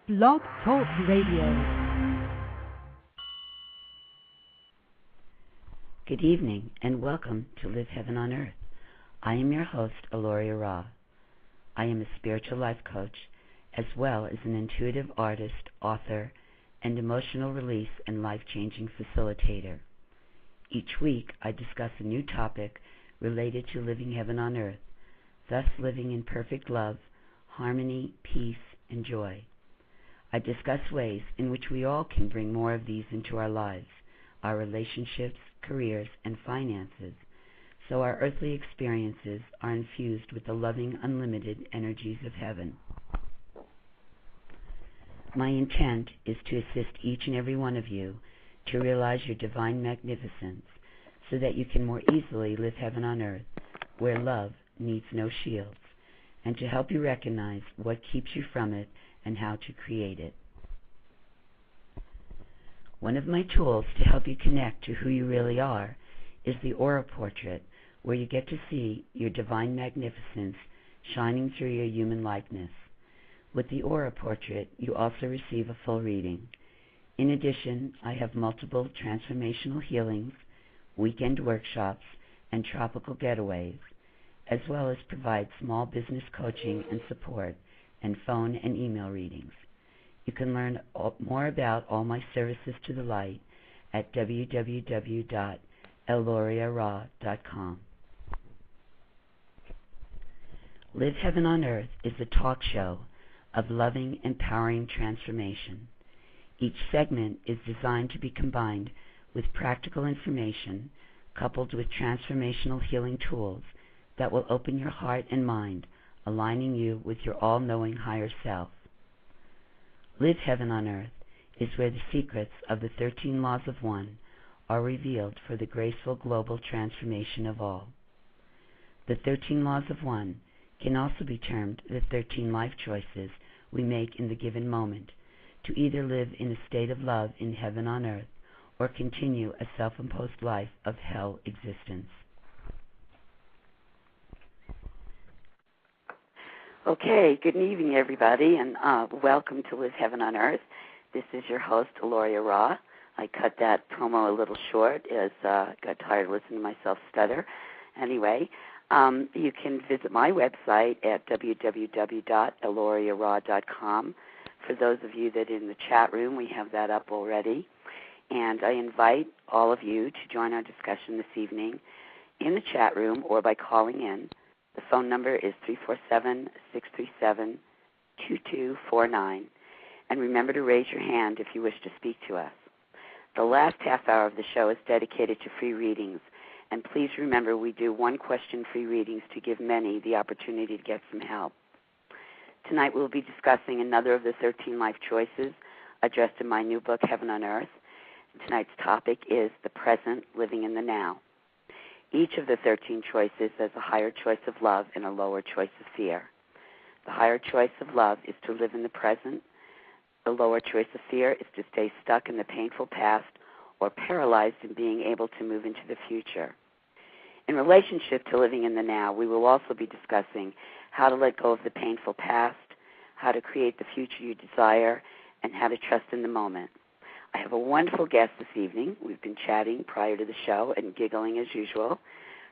Blog Talk Radio. Good evening and welcome to Live Heaven on Earth. I am your host, Eloryia RA. I am a spiritual life coach as well as an intuitive artist, author, and emotional release and life-changing facilitator. Each week I discuss a new topic related to living heaven on earth, thus living in perfect love, harmony, peace, and joy. I discuss ways in which we all can bring more of these into our lives, our relationships, careers, and finances, so our earthly experiences are infused with the loving, unlimited energies of heaven. My intent is to assist each and every one of you to realize your divine magnificence so that you can more easily live heaven on earth, where love needs no shields, and to help you recognize what keeps you from it and how to create it. One of my tools to help you connect to who you really are is the aura portrait, where you get to see your divine magnificence shining through your human likeness. With the aura portrait, you also receive a full reading. In addition, I have multiple transformational healings, weekend workshops, and tropical getaways, as well as provide small business coaching and support and phone and email readings. You can learn more about all my services to the light at www.eloryia.com. Live Heaven on Earth is a talk show of loving, empowering transformation. Each segment is designed to be combined with practical information coupled with transformational healing tools that will open your heart and mind, aligning you with your all-knowing higher self. Live Heaven on Earth is where the secrets of the 13 laws of one are revealed for the graceful global transformation of all. The 13 laws of one can also be termed the 13 life choices we make in the given moment to either live in a state of love in heaven on earth or continue a self-imposed life of hell existence. Okay, good evening, everybody, and welcome to Live Heaven on Earth. This is your host, Eloryia RA. I cut that promo a little short as I got tired of listening to myself stutter. Anyway, you can visit my website at www.eloryia.com. For those of you that are in the chat room, we have that up already. And I invite all of you to join our discussion this evening in the chat room or by calling in. The phone number is 347-637-2249. And remember to raise your hand if you wish to speak to us. The last half hour of the show is dedicated to free readings. And please remember, we do one-question free readings to give many the opportunity to get some help. Tonight we'll be discussing another of the 13 life choices addressed in my new book, Heaven on Earth. Tonight's topic is the present, living in the now. Each of the 13 choices has a higher choice of love and a lower choice of fear. The higher choice of love is to live in the present. The lower choice of fear is to stay stuck in the painful past or paralyzed in being able to move into the future. In relationship to living in the now, we will also be discussing how to let go of the painful past, how to create the future you desire, and how to trust in the moment. I have a wonderful guest this evening. We've been chatting prior to the show and giggling as usual.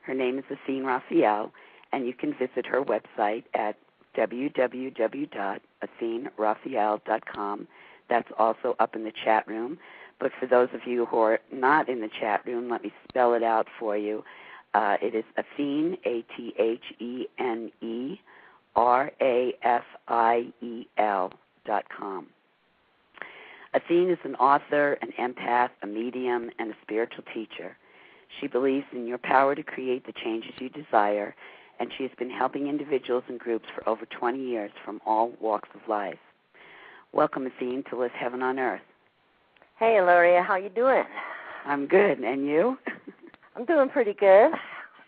Her name is Athene Rafiel, and you can visit her website at www.athenerafiel.com. That's also up in the chat room. But for those of you who are not in the chat room, let me spell it out for you. It is Athene, ATHENE, Athene is an author, an empath, a medium, and a spiritual teacher. She believes in your power to create the changes you desire, and she has been helping individuals and groups for over 20 years from all walks of life. Welcome, Athene, to Live Heaven on Earth. Hey, Eloryia, how you doing? I'm good, and you? I'm doing pretty good.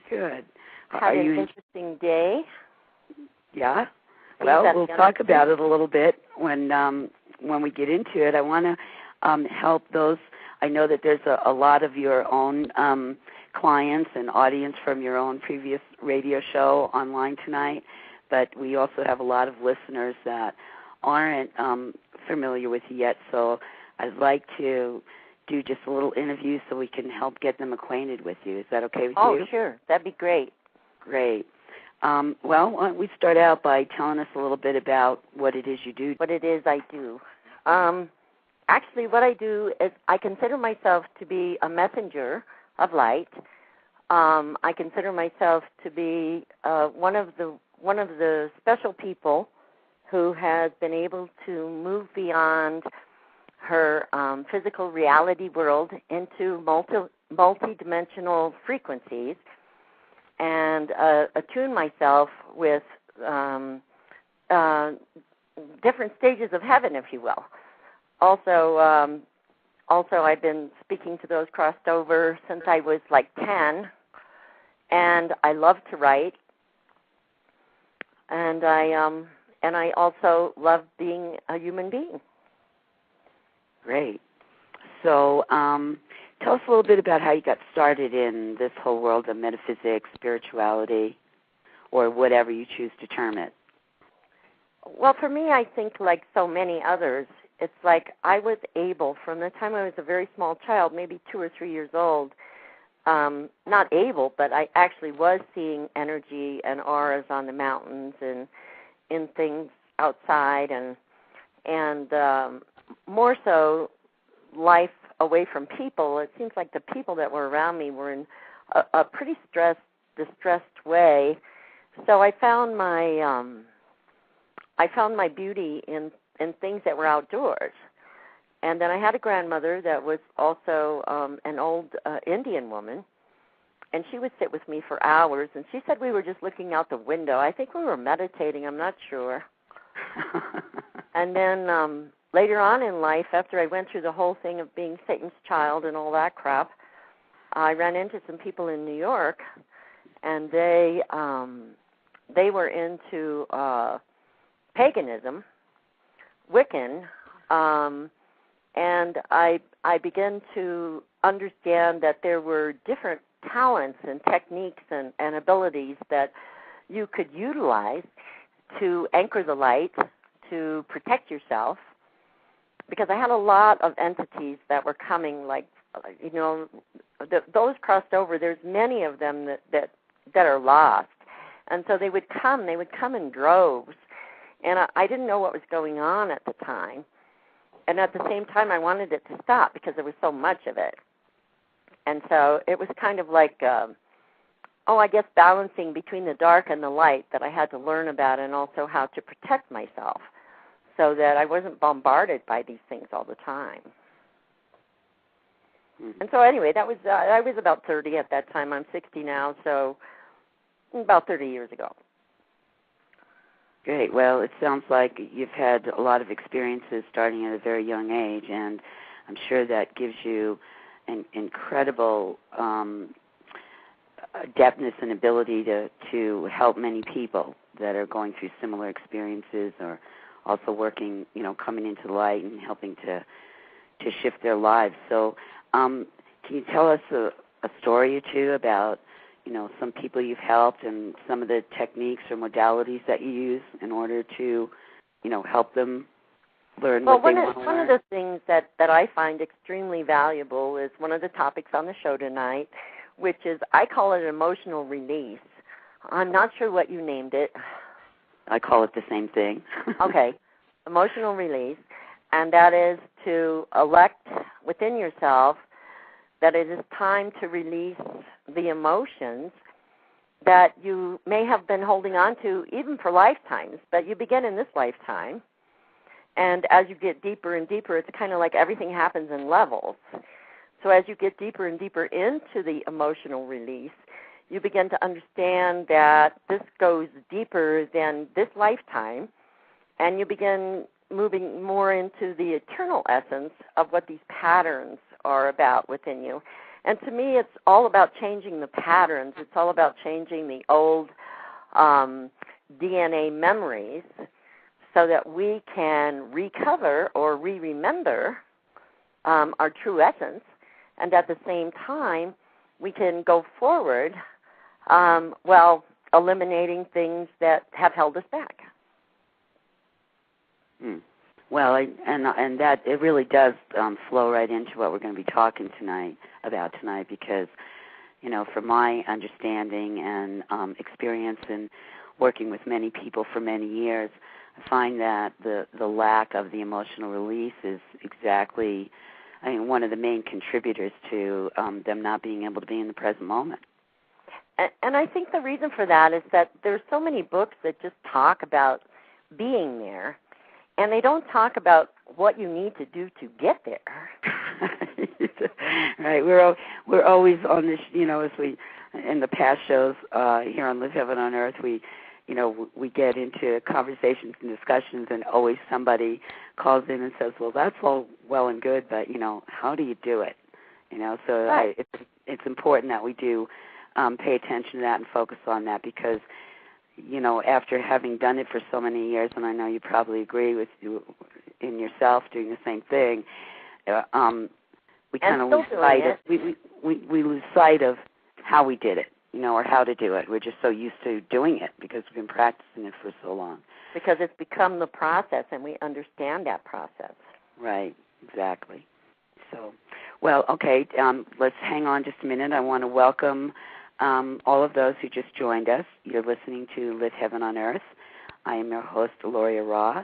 Good. Had an interesting day. Yeah? Well, we'll talk about it a little bit when we get into it. I want to help those. I know that there's a lot of your own clients and audience from your own previous radio show online tonight, but we also have a lot of listeners that aren't familiar with you yet, so I'd like to do just a little interview so we can help get them acquainted with you. Is that okay with you? Oh, sure. That'd be great. Great. Well, why don't we start out by telling us a little bit about what it is you do? What it is I do. Actually, what I do is I consider myself to be a messenger of light. I consider myself to be one of the special people who has been able to move beyond her physical reality world into multi-dimensional frequencies and attune myself with different stages of heaven, if you will. Also, I've been speaking to those crossed over since I was like 10, and I love to write, and I also love being a human being. Great. So tell us a little bit about how you got started in this whole world of metaphysics, spirituality, or whatever you choose to term it. Well, for me, I think like so many others, it's like I was able, from the time I was a very small child, maybe 2 or 3 years old, not able, but I actually was seeing energy and auras on the mountains and in things outside, and more so life away from people. It seems like the people that were around me were in a pretty distressed way. So I found my beauty in things that were outdoors. And then I had a grandmother that was also an old Indian woman, and she would sit with me for hours, and she said we were just looking out the window. I think we were meditating, I'm not sure. And then later on in life, after I went through the whole thing of being Satan's child and all that crap, I ran into some people in New York, and they were into paganism, Wiccan, and I began to understand that there were different talents and techniques and abilities that you could utilize to anchor the light, to protect yourself, because I had a lot of entities that were coming, like, you know, those crossed over. There's many of them that are lost, and so they would come in droves, and I didn't know what was going on at the time, and at the same time I wanted it to stop because there was so much of it, and so it was kind of like, I guess balancing between the dark and the light that I had to learn about, and also how to protect myself so that I wasn't bombarded by these things all the time. Mm-hmm. And so anyway, that was I was about 30 at that time. I'm 60 now, so about 30 years ago. Great. Well, it sounds like you've had a lot of experiences starting at a very young age, and I'm sure that gives you an incredible depthness and ability to help many people that are going through similar experiences, or also working, coming into the light and helping to shift their lives. So can you tell us a story or two about, some people you've helped and some of the techniques or modalities that you use in order to, help them learn what they want to learn? One of the things that I find extremely valuable is one of the topics on the show tonight, which is, I call it emotional release. I'm not sure what you named it. I call it the same thing. Okay, emotional release, and that is to elect within yourself that it is time to release the emotions that you may have been holding on to even for lifetimes, but you begin in this lifetime, and as you get deeper and deeper, it's kind of like everything happens in levels. So as you get deeper and deeper into the emotional release, you begin to understand that this goes deeper than this lifetime, and you begin moving more into the eternal essence of what these patterns are about within you. And to me, it's all about changing the patterns. It's all about changing the old DNA memories so that we can recover or re-remember our true essence, and at the same time, we can go forward while eliminating things that have held us back. Well, and that it really does flow right into what we're going to be talking about tonight, because, from my understanding and experience in working with many people for many years, I find that the lack of the emotional release is exactly, one of the main contributors to them not being able to be in the present moment. And I think the reason for that is that there's so many books that just talk about being there, and they don't talk about what you need to do to get there. Right. We're always on this, as we, in the past shows here on Live Heaven on Earth, we get into conversations and discussions, and always somebody calls in and says, well, that's all well and good, but, how do you do it? So right. It's important that we do pay attention to that and focus on that, because, after having done it for so many years, and I know you probably agree with you in yourself doing the same thing, we kind of lose sight of we lose sight of how we did it, or how to do it. We're just so used to doing it because we've been practicing it for so long. Because it's become the process, and we understand that process. Right, exactly. So, well, okay, let's hang on just a minute. I want to welcome all of those who just joined us. You're listening to Live Heaven on Earth. I am your host, Eloryia RA.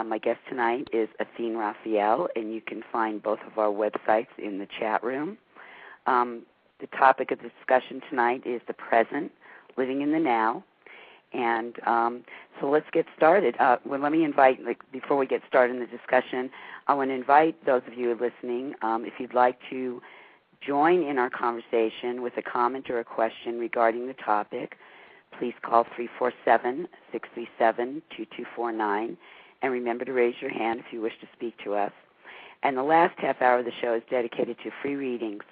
My guest tonight is Athene Rafiel, and you can find both of our websites in the chat room. The topic of the discussion tonight is the present, living in the now. And so let's get started. Well, let me invite, before we get started in the discussion, I want to invite those of you listening, if you'd like to join in our conversation with a comment or a question regarding the topic, please call 347-637-2249, and remember to raise your hand if you wish to speak to us. And the last half hour of the show is dedicated to free readings.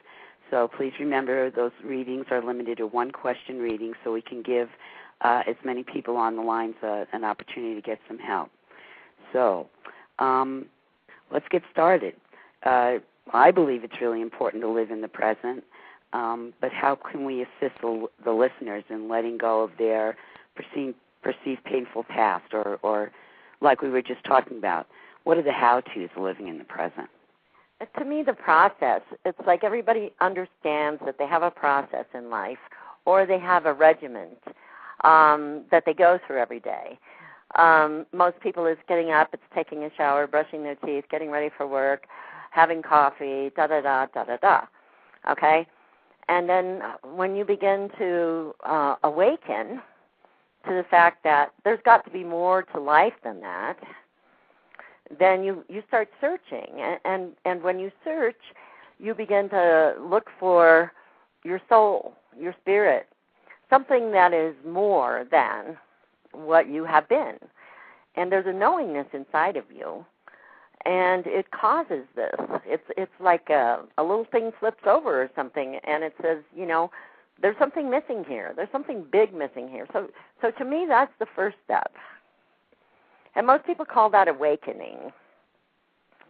So please remember those readings are limited to one-question reading, so we can give as many people on the lines an opportunity to get some help. So let's get started. I believe it's really important to live in the present, but how can we assist the listeners in letting go of their perceived painful past, or like we were just talking about, what are the how-tos of living in the present? To me, the process, it's like everybody understands that they have a process in life, or they have a regiment that they go through every day. Most people, it's getting up, it's taking a shower, brushing their teeth, getting ready for work, having coffee, da-da-da, da-da-da, okay? And then when you begin to awaken to the fact that there's got to be more to life than that, then you start searching. And when you search, you begin to look for your soul, your spirit, something that is more than what you have been. And there's a knowingness inside of you, and it causes this. It's like a little thing flips over or something, and it says, there's something missing here. There's something big missing here. So to me, that's the first step. And most people call that awakening.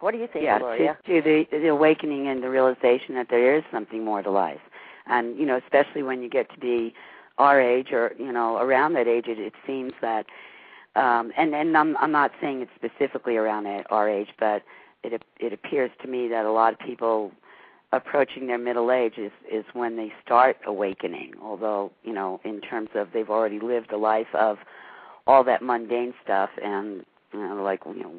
What do you think, Gloria? To the awakening and the realization that there is something more to life. And, especially when you get to be our age or, around that age, it seems that, and I'm not saying it's specifically around our age, but it appears to me that a lot of people approaching their middle age is when they start awakening, although, in terms of they've already lived a life of all that mundane stuff, and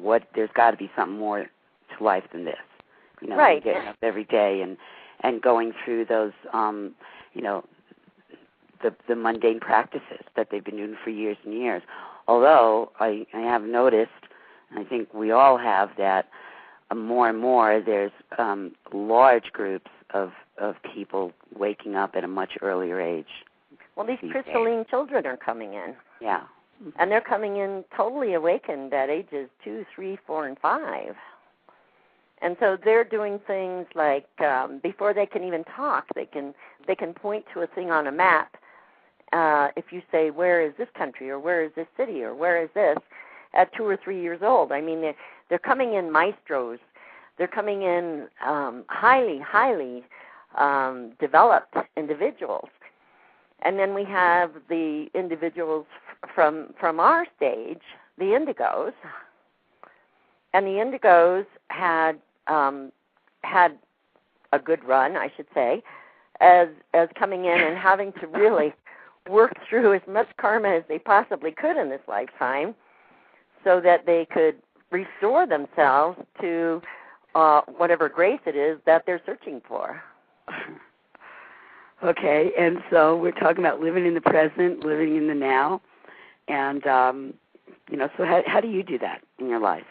what, there's got to be something more to life than this. Right. Getting up every day and going through those, the mundane practices that they've been doing for years and years. Although I have noticed, and I think we all have, that more and more there's large groups of people waking up at a much earlier age. Well, these crystalline children are coming in. Yeah. And they're coming in totally awakened at ages 2, 3, 4, and 5. And so they're doing things like before they can even talk, they can point to a thing on a map. If you say, where is this country, or where is this city, or where is this, at 2 or 3 years old. I mean, they're coming in maestros. They're coming in highly developed individuals. And then we have the individuals from our stage, the indigos, And the indigos had a good run, I should say, as coming in and having to really work through as much karma as they possibly could in this lifetime so that they could restore themselves to whatever grace it is that they're searching for. Okay, and so we're talking about living in the present, living in the now, and, so how do you do that in your life?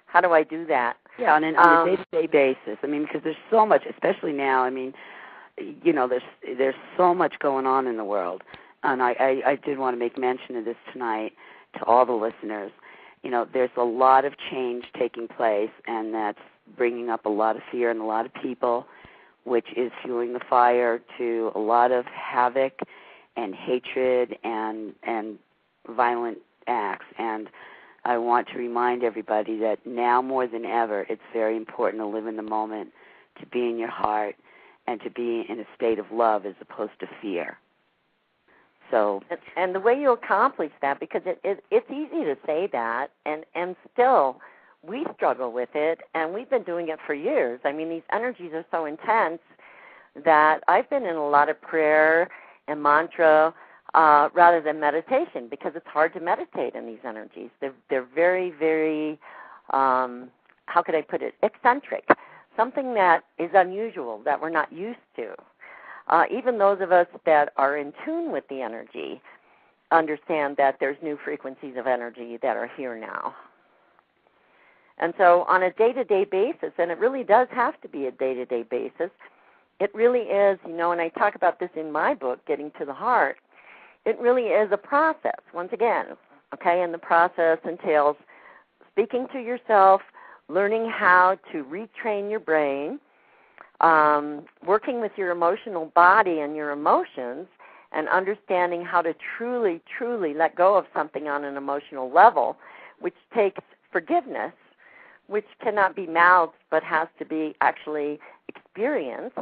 How do I do that? Yeah, on a day-to-day basis. I mean, because there's so much, especially now, I mean, there's so much going on in the world, and I did want to make mention of this tonight to all the listeners. There's a lot of change taking place, and that's bringing up a lot of fear in a lot of people, which is fueling the fire to a lot of havoc and hatred and violent acts. And I want to remind everybody that now more than ever, it's very important to live in the moment, to be in your heart, and to be in a state of love as opposed to fear. So, and the way you accomplish that, because it's easy to say that, and still we struggle with it, and we've been doing it for years. I mean, these energies are so intense that I've been in a lot of prayer and mantra rather than meditation, because it's hard to meditate in these energies. They're very, very, how could I put it, eccentric, something that is unusual, that we're not used to. Even those of us that are in tune with the energy understand that there's new frequencies of energy that are here now. And so on a day-to-day basis, and it really does have to be a day-to-day basis, it really is, and I talk about this in my book, Getting to the Heart, it really is a process, once again, okay? And the process entails speaking to yourself, learning how to retrain your brain, working with your emotional body and your emotions, and understanding how to truly, truly let go of something on an emotional level, which takes forgiveness, which cannot be mouthed but has to be actually experienced.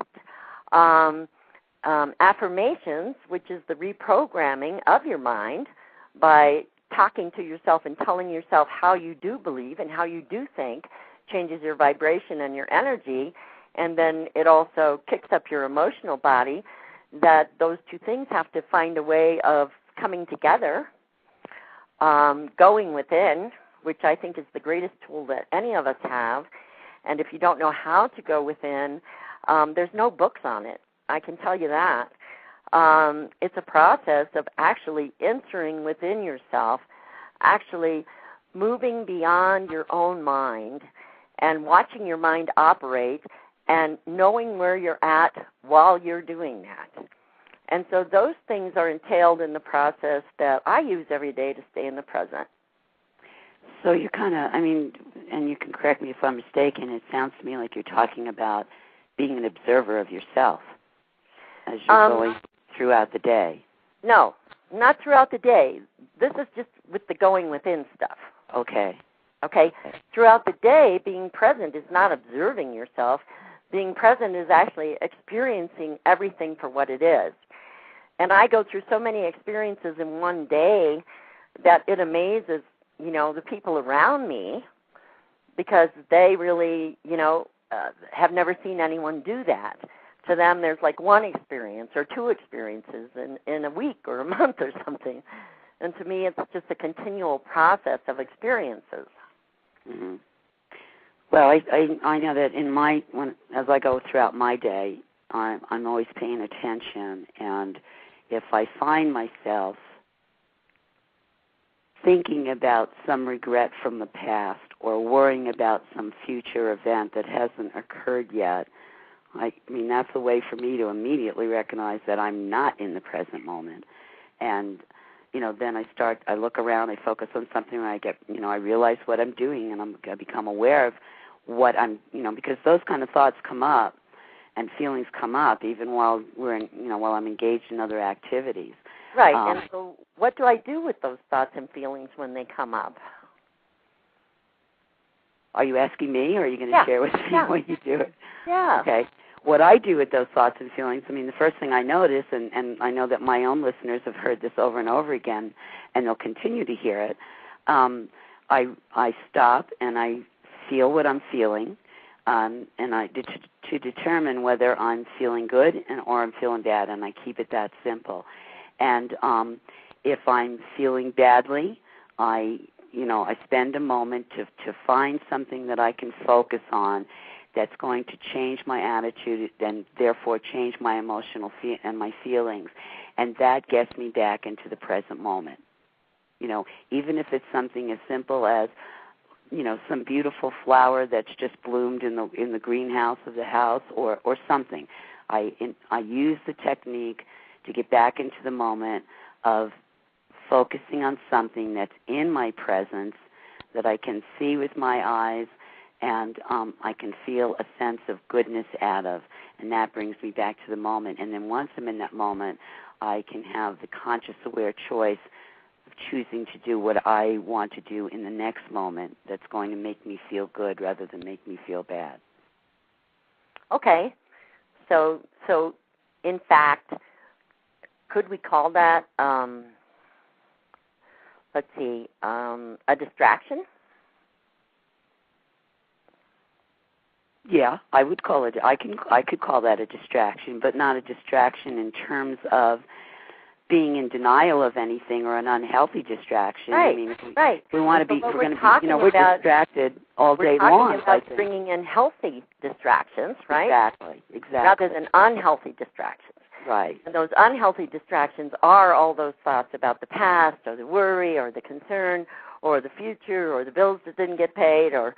Affirmations, which is the reprogramming of your mind by talking to yourself and telling yourself how you do believe and how you do think, changes your vibration and your energy, and then it also kicks up your emotional body, that those two things have to find a way of coming together, going within, which I think is the greatest tool that any of us have. And if you don't know how to go within, there's no books on it. I can tell you that. It's a process of actually entering within yourself, actually moving beyond your own mind and watching your mind operate and knowing where you're at while you're doing that. And so those things are entailed in the process that I use every day to stay in the present. So you kind of, and you can correct me if I'm mistaken, it sounds to me like you're talking about being an observer of yourself as you're going throughout the day. No, not throughout the day. This is just with the going within stuff. Okay. Throughout the day, being present is not observing yourself. Being present is actually experiencing everything for what it is. And I go through so many experiences in one day that it amazes, the people around me, because they really, have never seen anyone do that. To them, there's like one experience or two experiences in a week or a month or something. And to me, it's just a continual process of experiences. Mm-hmm. Well, I know that as I go throughout my day, I'm always paying attention, and if I find myself thinking about some regret from the past or worrying about some future event that hasn't occurred yet, that's a way for me to immediately recognize that I'm not in the present moment. And, then I look around, I focus on something, and I realize what I'm doing, and I become aware of what I'm, because those kind of thoughts come up and feelings come up even while while I'm engaged in other activities. Right, and so what do I do with those thoughts and feelings when they come up? Are you asking me, or are you going to share with me what you do? Yeah. Okay. What I do with those thoughts and feelings, the first thing I notice, and I know that my own listeners have heard this over and over again, and they'll continue to hear it, I stop and I feel what I'm feeling, and to determine whether I'm feeling good or I'm feeling bad, and I keep it that simple. And if I'm feeling badly, I spend a moment to find something that I can focus on that's going to change my attitude and therefore change my emotional and my feelings. And that gets me back into the present moment. Even if it's something as simple as, some beautiful flower that's just bloomed in the greenhouse of the house or something. I use the technique to get back into the moment of focusing on something that's in my presence that I can see with my eyes and I can feel a sense of goodness out of, and that brings me back to the moment. And then once I'm in that moment, I can have the conscious, aware choice of choosing to do what I want to do in the next moment that's going to make me feel good rather than make me feel bad. Okay. So in fact, could we call that, a distraction? Yeah, I would call it. I could call that a distraction, but not a distraction in terms of being in denial of anything or an unhealthy distraction. Right. I mean, right. We want to be. We're going to be. We're distracted all day long. We're talking about bringing in healthy distractions, right? Exactly. Rather than unhealthy distractions. Right. And those unhealthy distractions are all those thoughts about the past or the worry or the concern or the future or the bills that didn't get paid or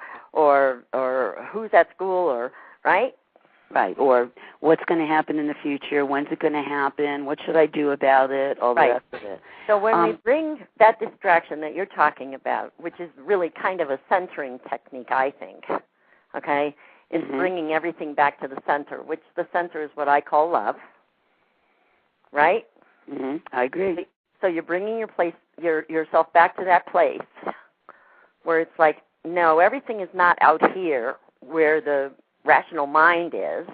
who's at school or, right? Right. Or what's going to happen in the future, when's it going to happen, what should I do about it, all the rest of it. So when we bring that distraction that you're talking about, which is really kind of a centering technique, I think, okay, is bringing everything back to the center, which the center is what I call love. Right? I agree. So you're bringing yourself back to that place where it's like, no, everything is not out here where the rational mind is.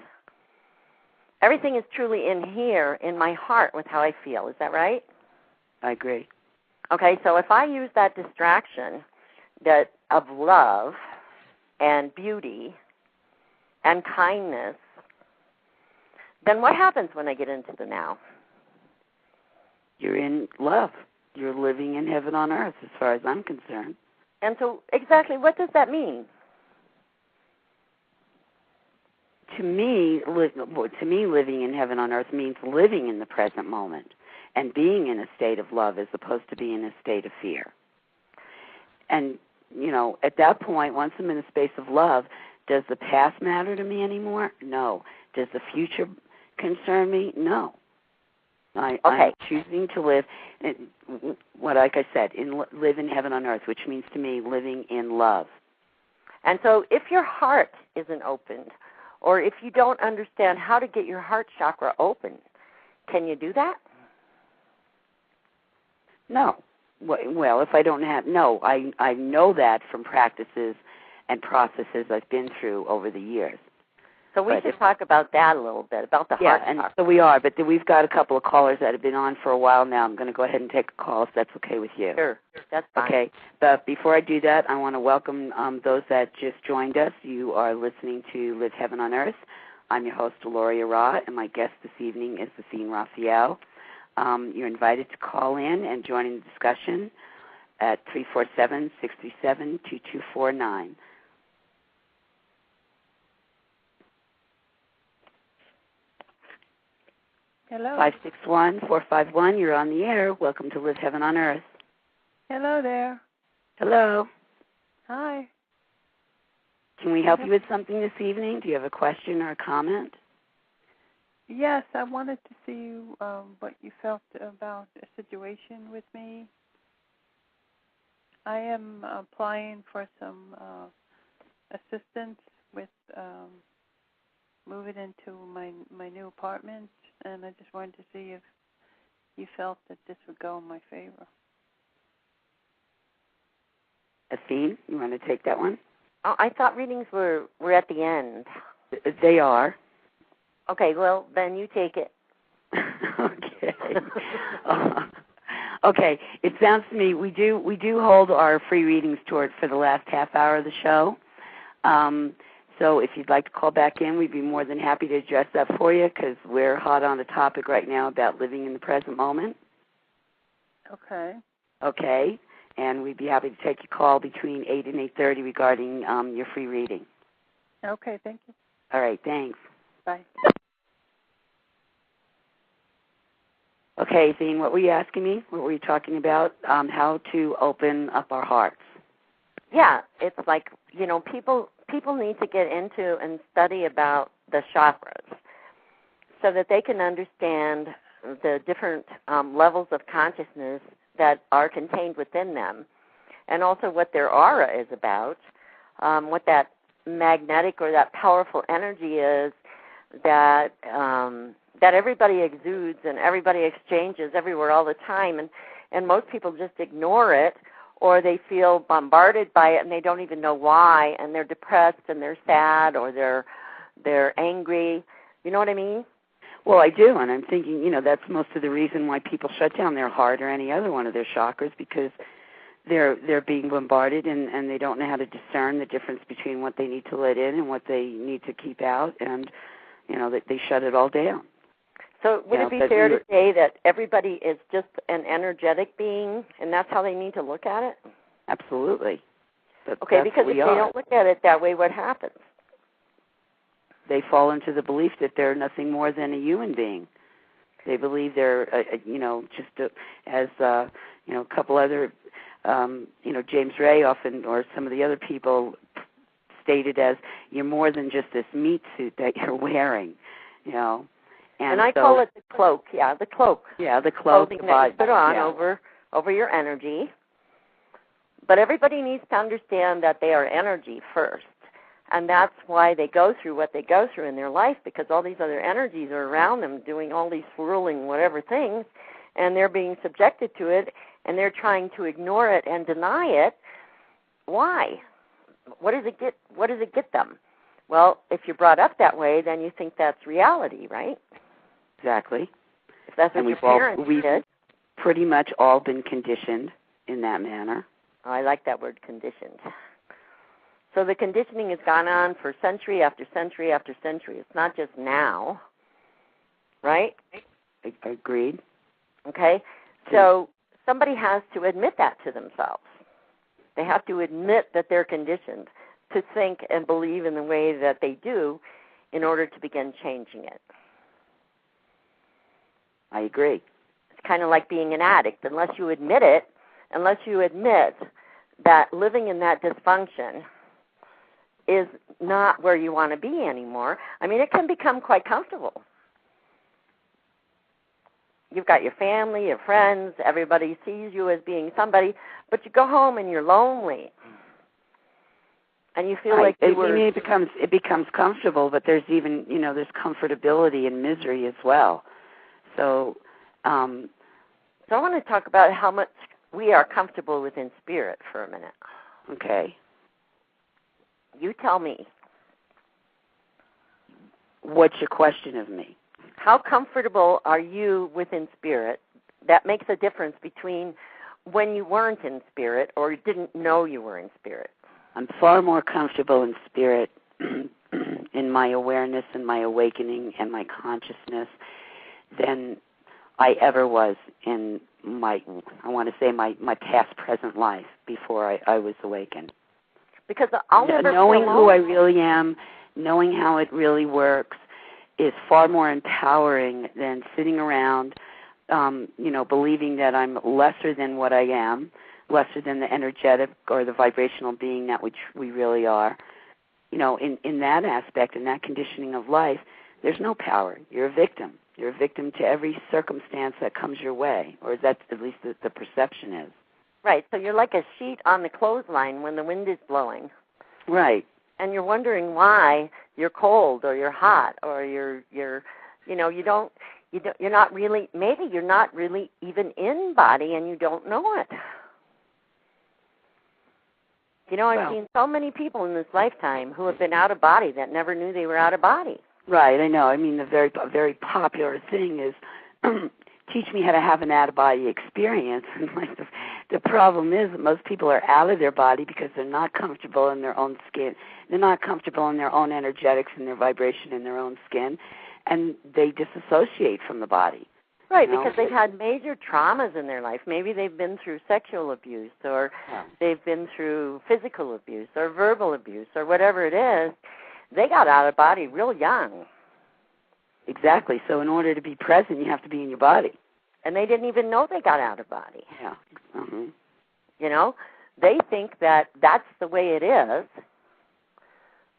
Everything is truly in here, in my heart, with how I feel. Is that right? I agree. Okay, so if I use that distraction of love and beauty and kindness, then what happens when I get into the now? You're in love. You're living in heaven on earth, as far as I'm concerned. And so, exactly, what does that mean? To me, living in heaven on earth means living in the present moment and being in a state of love as opposed to being in a state of fear. And, at that point, once I'm in a space of love, does the past matter to me anymore? No. Does the future concern me? No. I'm choosing to live, like I said, live in heaven on earth, which means to me living in love. And so if your heart isn't opened, or if you don't understand how to get your heart chakra open, can you do that? No. Well, if I don't have, no, I know that from practices and processes I've been through over the years. So we should talk about that a little bit, about the heart chakra. And so we are, but we've got a couple of callers that have been on for a while now. I'm going to go ahead and take a call if that's okay with you. Sure, that's fine. Okay, but before I do that, I want to welcome those that just joined us. You are listening to Live Heaven on Earth. I'm your host, Eloryia RA, and my guest this evening is Athene Rafiel. You're invited to call in and join in the discussion at 347-637-2249. Hello. 561-451, you're on the air. Welcome to Live Heaven on Earth. Hello there. Hello. Hi. Can we help you with something this evening? Do you have a question or a comment? Yes, I wanted to see what you felt about a situation with me. I am applying for some assistance with moving into my new apartment, and I just wanted to see if you felt that this would go in my favor. Athene, you want to take that one? Oh, I thought readings were at the end. They are. Okay, well, then you take it. Okay. Okay, it sounds to me we do hold our free readings for the last half hour of the show. So if you'd like to call back in, we'd be more than happy to address that for you because we're hot on the topic right now about living in the present moment. Okay. Okay, and we'd be happy to take your call between 8 and 8:30 regarding your free reading. Okay, thank you. All right, thanks. Bye. Okay, Athene, what were you asking me? What were you talking about? How to open up our hearts. Yeah, it's like, people need to get into and study about the chakras so that they can understand the different levels of consciousness that are contained within them, and also what their aura is about, what that magnetic or that powerful energy is that everybody exudes and everybody exchanges everywhere all the time, and most people just ignore it, or they feel bombarded by it and they don't even know why, and they're depressed and they're sad or they're angry. You know what I mean? Well, I do, and I'm thinking, that's most of the reason why people shut down their heart or any other one of their chakras, because they're being bombarded and they don't know how to discern the difference between what they need to let in and what they need to keep out, and they shut it all down. So would it be fair to say that everybody is just an energetic being, and that's how they need to look at it? Absolutely. Okay, because if they don't look at it that way, what happens? They fall into the belief that they're nothing more than a human being. They believe they're, as a couple other, James Ray often, or some of the other people stated as, you're more than just this meat suit that you're wearing, And I call it the cloak. Yeah, the cloak. Yeah, the cloak. Clothing that you put on over your energy. But everybody needs to understand that they are energy first. And that's why they go through what they go through in their life, because all these other energies are around them doing all these swirling whatever things, and they're being subjected to it, and they're trying to ignore it and deny it. Why? What does it get them? Well, if you're brought up that way, then you think that's reality, right? Exactly. If that's what your parents did. Pretty much all been conditioned in that manner. Oh, I like that word, conditioned. So the conditioning has gone on for century after century after century. It's not just now, right? Agreed. Okay. So somebody has to admit that to themselves. They have to admit that they're conditioned to think and believe in the way that they do in order to begin changing it. I agree. It's kind of like being an addict. Unless you admit it, unless you admit that living in that dysfunction is not where you want to be anymore, I mean, it can become quite comfortable. You've got your family, your friends, everybody sees you as being somebody, but you go home and you're lonely. And you feel like it becomes comfortable, but there's even, there's comfortability and misery as well. So I want to talk about how much we are comfortable within spirit for a minute. Okay. You tell me. What's your question of me? How comfortable are you within spirit? That makes a difference between when you weren't in spirit or didn't know you were in spirit. I'm far more comfortable in spirit in my awareness and my awakening and my consciousness than I ever was in my past, present life before I was awakened. Because I'll never knowing who I really am, knowing how it really works, is far more empowering than sitting around, believing that I'm lesser than what I am, lesser than the energetic or the vibrational being that which we really are. In that aspect, in that conditioning of life, there's no power. You're a victim. You're a victim to every circumstance that comes your way, or that's at least the perception is. Right, so you're like a sheet on the clothesline when the wind is blowing. Right. And you're wondering why you're cold or you're hot or you're not really even in body and you don't know it. I've seen so many people in this lifetime who have been out of body that never knew they were out of body. Right, I know. I mean, the very, very popular thing is teach me how to have an out-of-body experience. And like the problem is that most people are out of their body because they're not comfortable in their own skin. They're not comfortable in their own energetics and their vibration in their own skin, and they disassociate from the body. Right, because they've had major traumas in their life. Maybe they've been through sexual abuse, or they've been through physical abuse or verbal abuse or whatever it is. They got out of body real young. Exactly. So in order to be present, you have to be in your body. And they didn't even know they got out of body. Yeah. Mm-hmm. You know, they think that that's the way it is,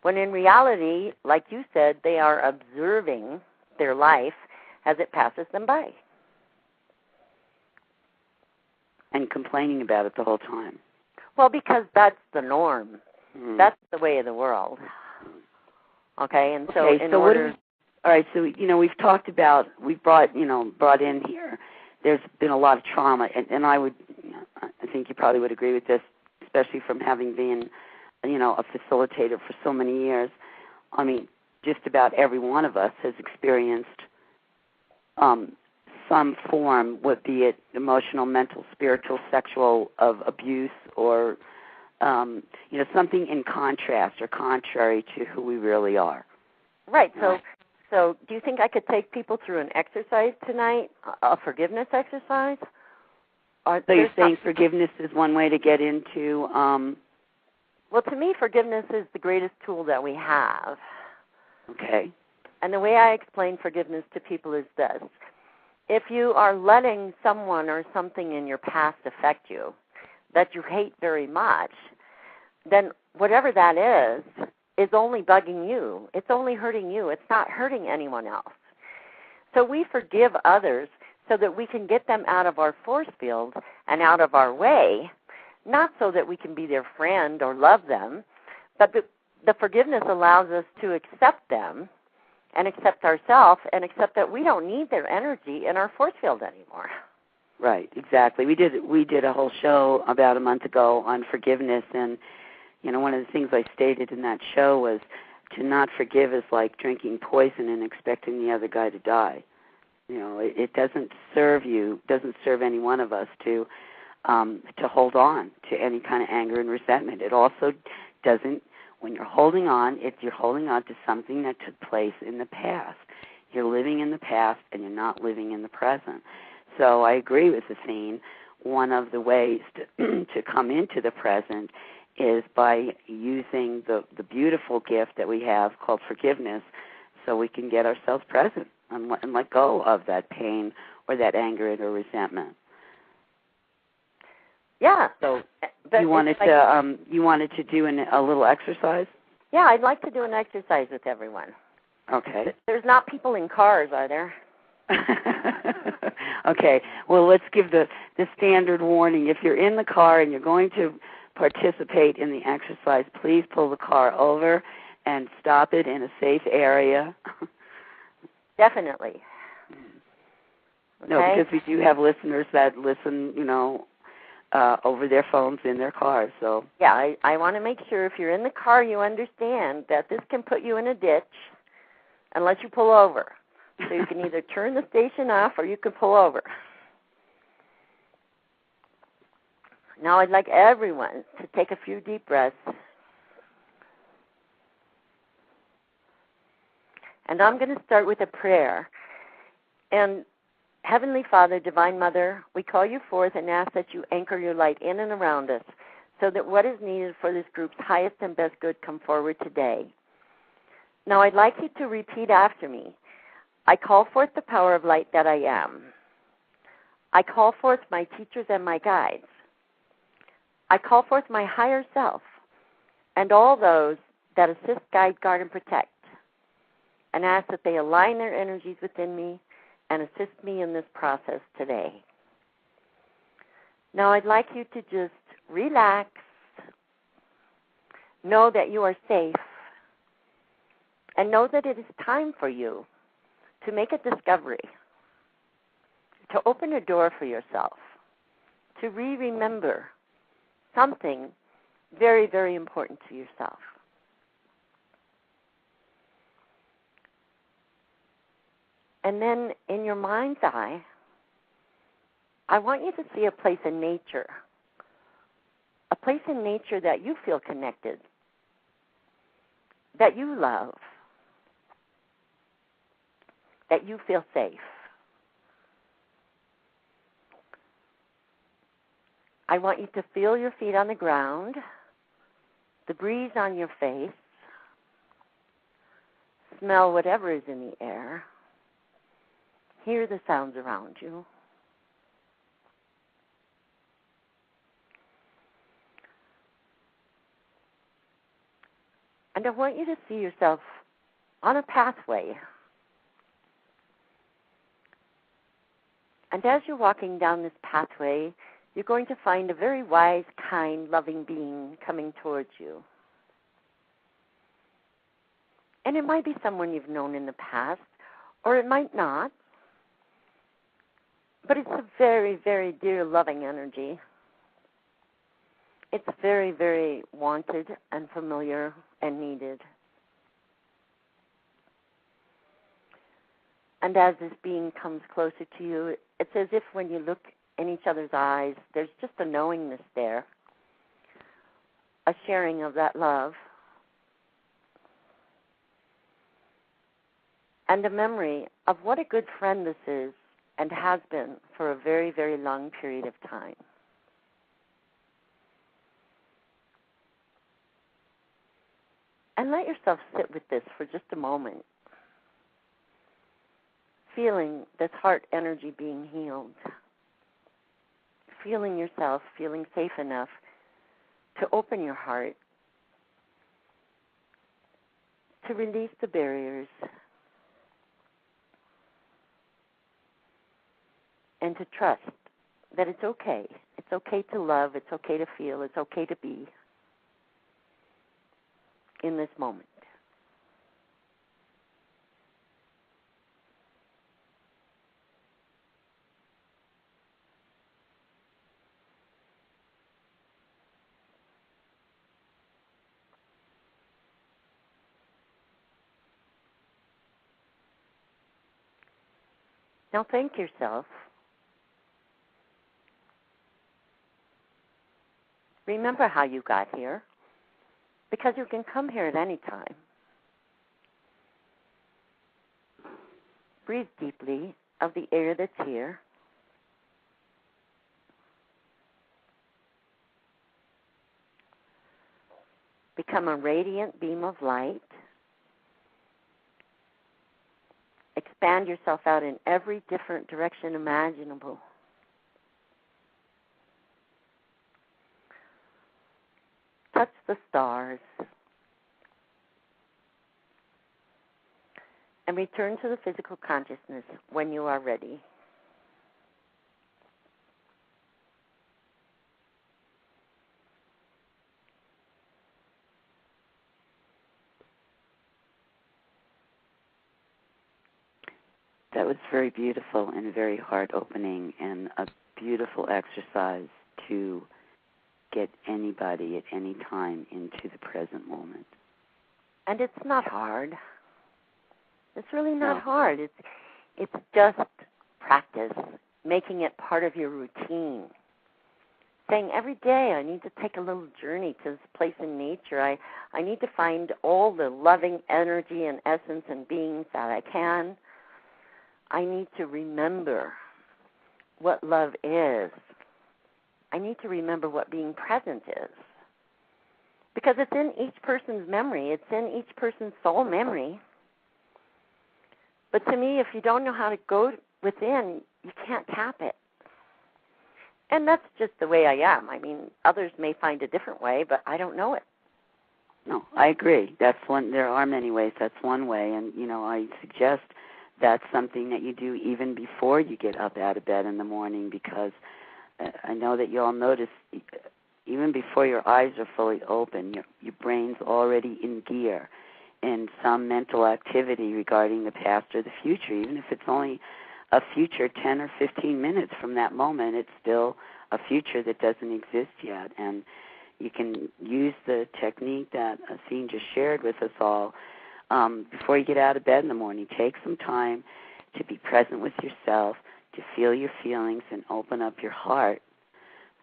when in reality, like you said, they are observing their life as it passes them by. And complaining about it the whole time. Well, because that's the norm. Mm. That's the way of the world. Okay, and so okay, in so order... All right, so, we've talked about, we've brought in here, there's been a lot of trauma, and I think you probably would agree with this, especially from having been, a facilitator for so many years. I mean, just about every one of us has experienced some form, be it emotional, mental, spiritual, sexual, of abuse, or, something in contrast or contrary to who we really are. Right, So do you think I could take people through an exercise tonight, a forgiveness exercise? So you're saying forgiveness is one way to get into... Well, to me, forgiveness is the greatest tool that we have. Okay. And the way I explain forgiveness to people is this. If you are letting someone or something in your past affect you that you hate very much, then whatever that is only bugging you. It's only hurting you. It's not hurting anyone else. So we forgive others so that we can get them out of our force field and out of our way, not so that we can be their friend or love them, but the forgiveness allows us to accept them and accept ourselves and accept that we don't need their energy in our force field anymore. Right, exactly. We did a whole show about a month ago on forgiveness, and one of the things I stated in that show was to not forgive is like drinking poison and expecting the other guy to die. It doesn't serve you, doesn't serve any one of us to hold on to any kind of anger and resentment. It also doesn't, when you're holding on, you're holding on to something that took place in the past. You're living in the past and you're not living in the present. So I agree with Athene. One of the ways to come into the present is by using the beautiful gift that we have called forgiveness, so we can get ourselves present and let go of that pain or that anger or resentment. Yeah. So you wanted to do a little exercise? Yeah, I'd like to do an exercise with everyone. Okay. There's not people in cars, are there? Okay. Well, let's give the standard warning. If you're in the car and you're going to participate in the exercise, please pull the car over and stop it in a safe area. Definitely. Okay. No, because we do have listeners that listen, over their phones in their cars. So yeah, I want to make sure if you're in the car, you understand that this can put you in a ditch unless you pull over. So you can either turn the station off or you can pull over. Now I'd like everyone to take a few deep breaths. And I'm going to start with a prayer. And Heavenly Father, Divine Mother, we call you forth and ask that you anchor your light in and around us so that what is needed for this group's highest and best good come forward today. Now I'd like you to repeat after me. I call forth the power of light that I am. I call forth my teachers and my guides. I call forth my higher self and all those that assist, guide, guard, and protect, and ask that they align their energies within me and assist me in this process today. Now I'd like you to just relax, know that you are safe, and know that it is time for you to make a discovery, to open a door for yourself, to remember something very, very important to yourself. And then in your mind's eye, I want you to see a place in nature that you feel connected, that you love, that you feel safe. I want you to feel your feet on the ground, the breeze on your face, smell whatever is in the air, hear the sounds around you. And I want you to see yourself on a pathway. And as you're walking down this pathway, you're going to find a very wise, kind, loving being coming towards you. And it might be someone you've known in the past, or it might not. But it's a very, very dear, loving energy. It's very, very wanted and familiar and needed. And as this being comes closer to you, it's as if when you look in each other's eyes, there's just a knowingness there, a sharing of that love, and a memory of what a good friend this is and has been for a very, very long period of time. And let yourself sit with this for just a moment, feeling this heart energy being healed, feeling yourself feeling safe enough to open your heart, to release the barriers, and to trust that it's okay. It's okay to love, it's okay to feel, it's okay to be in this moment. Now thank yourself. Remember how you got here, because you can come here at any time. Breathe deeply of the air that's here. Become a radiant beam of light. Expand yourself out in every different direction imaginable. Touch the stars. And return to the physical consciousness when you are ready. That was very beautiful and very heart-opening and a beautiful exercise to get anybody at any time into the present moment. And it's not hard. It's really not hard. It's just practice, making it part of your routine. Saying every day I need to take a little journey to this place in nature. I need to find all the loving energy and essence and beings that I can. I need to remember what love is. I need to remember what being present is. Because it's in each person's memory. It's in each person's soul memory. But to me, if you don't know how to go within, you can't tap it. And that's just the way I am. I mean, others may find a different way, but I don't know it. No, I agree. That's one. There are many ways. That's one way. And, I suggest that's something that you do even before you get up out of bed in the morning, because I know that you all notice even before your eyes are fully open, your brain's already in gear in some mental activity regarding the past or the future. Even if it's only a future 10 or 15 minutes from that moment, it's still a future that doesn't exist yet. And you can use the technique that Athene just shared with us all. Before you get out of bed in the morning, take some time to be present with yourself, to feel your feelings and open up your heart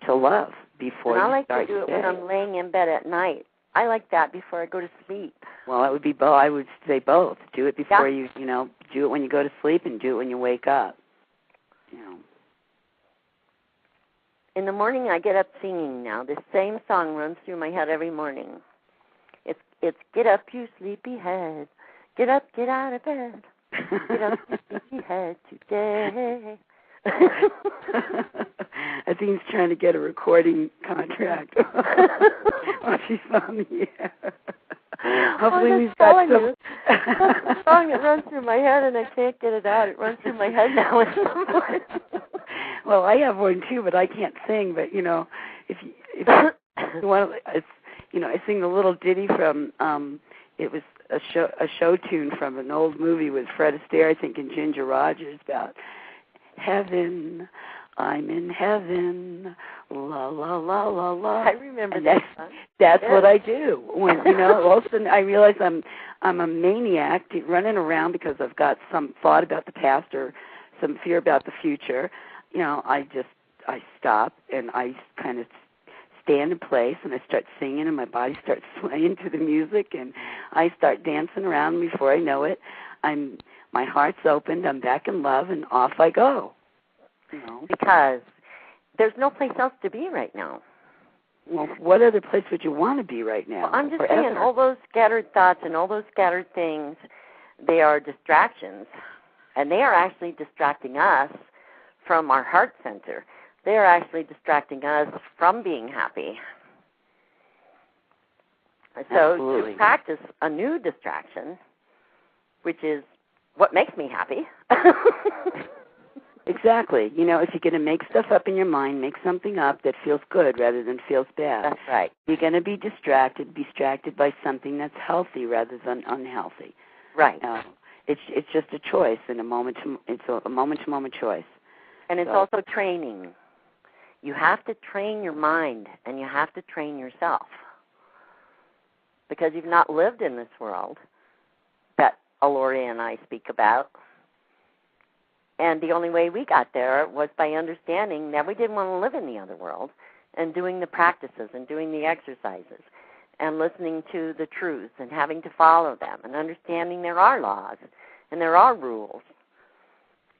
to love before you start. And I like to do it when I'm laying in bed at night. I like that before I go to sleep. Well, that would be both. I would say both. Do it before you do it when you go to sleep, and do it when you wake up. In the morning, I get up singing now. This same song runs through my head every morning. It's get up, you sleepy head. Get up, get out of bed. Get up, you sleepy head today. Athene's trying to get a recording contract while she's on the air. Hopefully we've got some. That's the song that runs through my head, and I can't get it out. It runs through my head now. Well, I have one too, but I can't sing. But if you want, I sing the little ditty from. It was a show tune from an old movie with Fred Astaire, I think, and Ginger Rogers about heaven. I'm in heaven, la la la la la. I remember that. That's what I do. When all of a sudden I realize I'm a maniac running around because I've got some thought about the past or some fear about the future. I stop and I kind of stand in place and I start singing and my body starts swaying to the music and I start dancing around. Before I know it, my heart's opened. I'm back in love and off I go. Because there's no place else to be right now. Well, what other place would you want to be right now? Well, I'm just saying, all those scattered thoughts and all those scattered things, they are distractions. And they are actually distracting us from our heart center. They are actually distracting us from being happy. So Absolutely. to practice a new distraction, which is what makes me happy. Exactly. If you're going to make stuff up in your mind, make something up that feels good rather than feels bad. That's right. You're going to be distracted by something that's healthy rather than unhealthy. Right. It's just a choice and it's a moment-to-moment choice. And it's also training. You have to train your mind and you have to train yourself. Because you've not lived in this world that Eloryia and I speak about. And the only way we got there was by understanding that we didn't want to live in the other world and doing the practices and doing the exercises and listening to the truths and having to follow them and understanding there are laws and there are rules.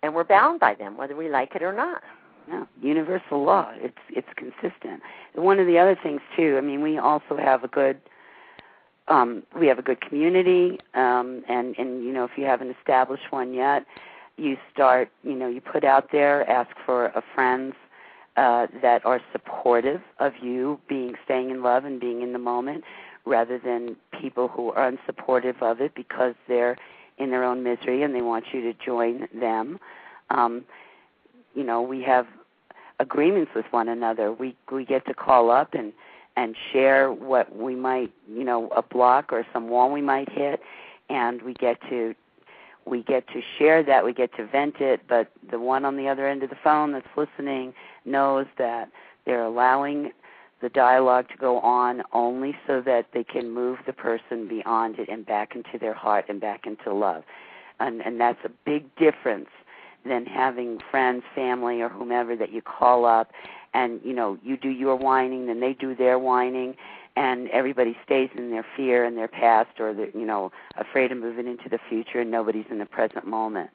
And we're bound by them, whether we like it or not. No, universal law. It's consistent. One of the other things, too, we also have a good community, and if you haven't established one yet, you start, you put out there, ask for friends that are supportive of you staying in love and being in the moment, rather than people who are unsupportive of it because they're in their own misery and they want you to join them. We have agreements with one another. We get to call up and share what we might, a block or some wall we might hit, and we get to share that, we get to vent it, but the one on the other end of the phone that's listening knows that they're allowing the dialogue to go on only so that they can move the person beyond it and back into their heart and back into love. And that's a big difference than having friends, family, or whomever that you call up and, you do your whining, then they do their whining, and everybody stays in their fear and their past, or they're, afraid of moving into the future, and nobody's in the present moment.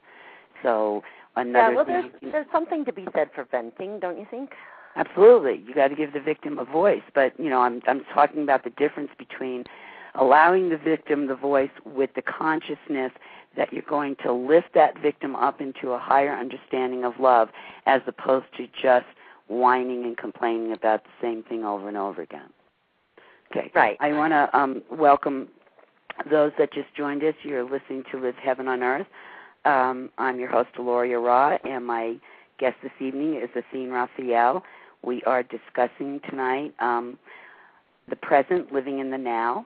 So there's something to be said for venting, don't you think? Absolutely. You got to give the victim a voice. But, I'm talking about the difference between allowing the victim the voice with the consciousness that you're going to lift that victim up into a higher understanding of love, as opposed to just whining and complaining about the same thing over and over again. Okay. Right. I want to welcome those that just joined us. You're listening to Live Heaven on Earth. I'm your host, Eloryia RA, and my guest this evening is Athene Rafiel. We are discussing tonight the present, living in the now,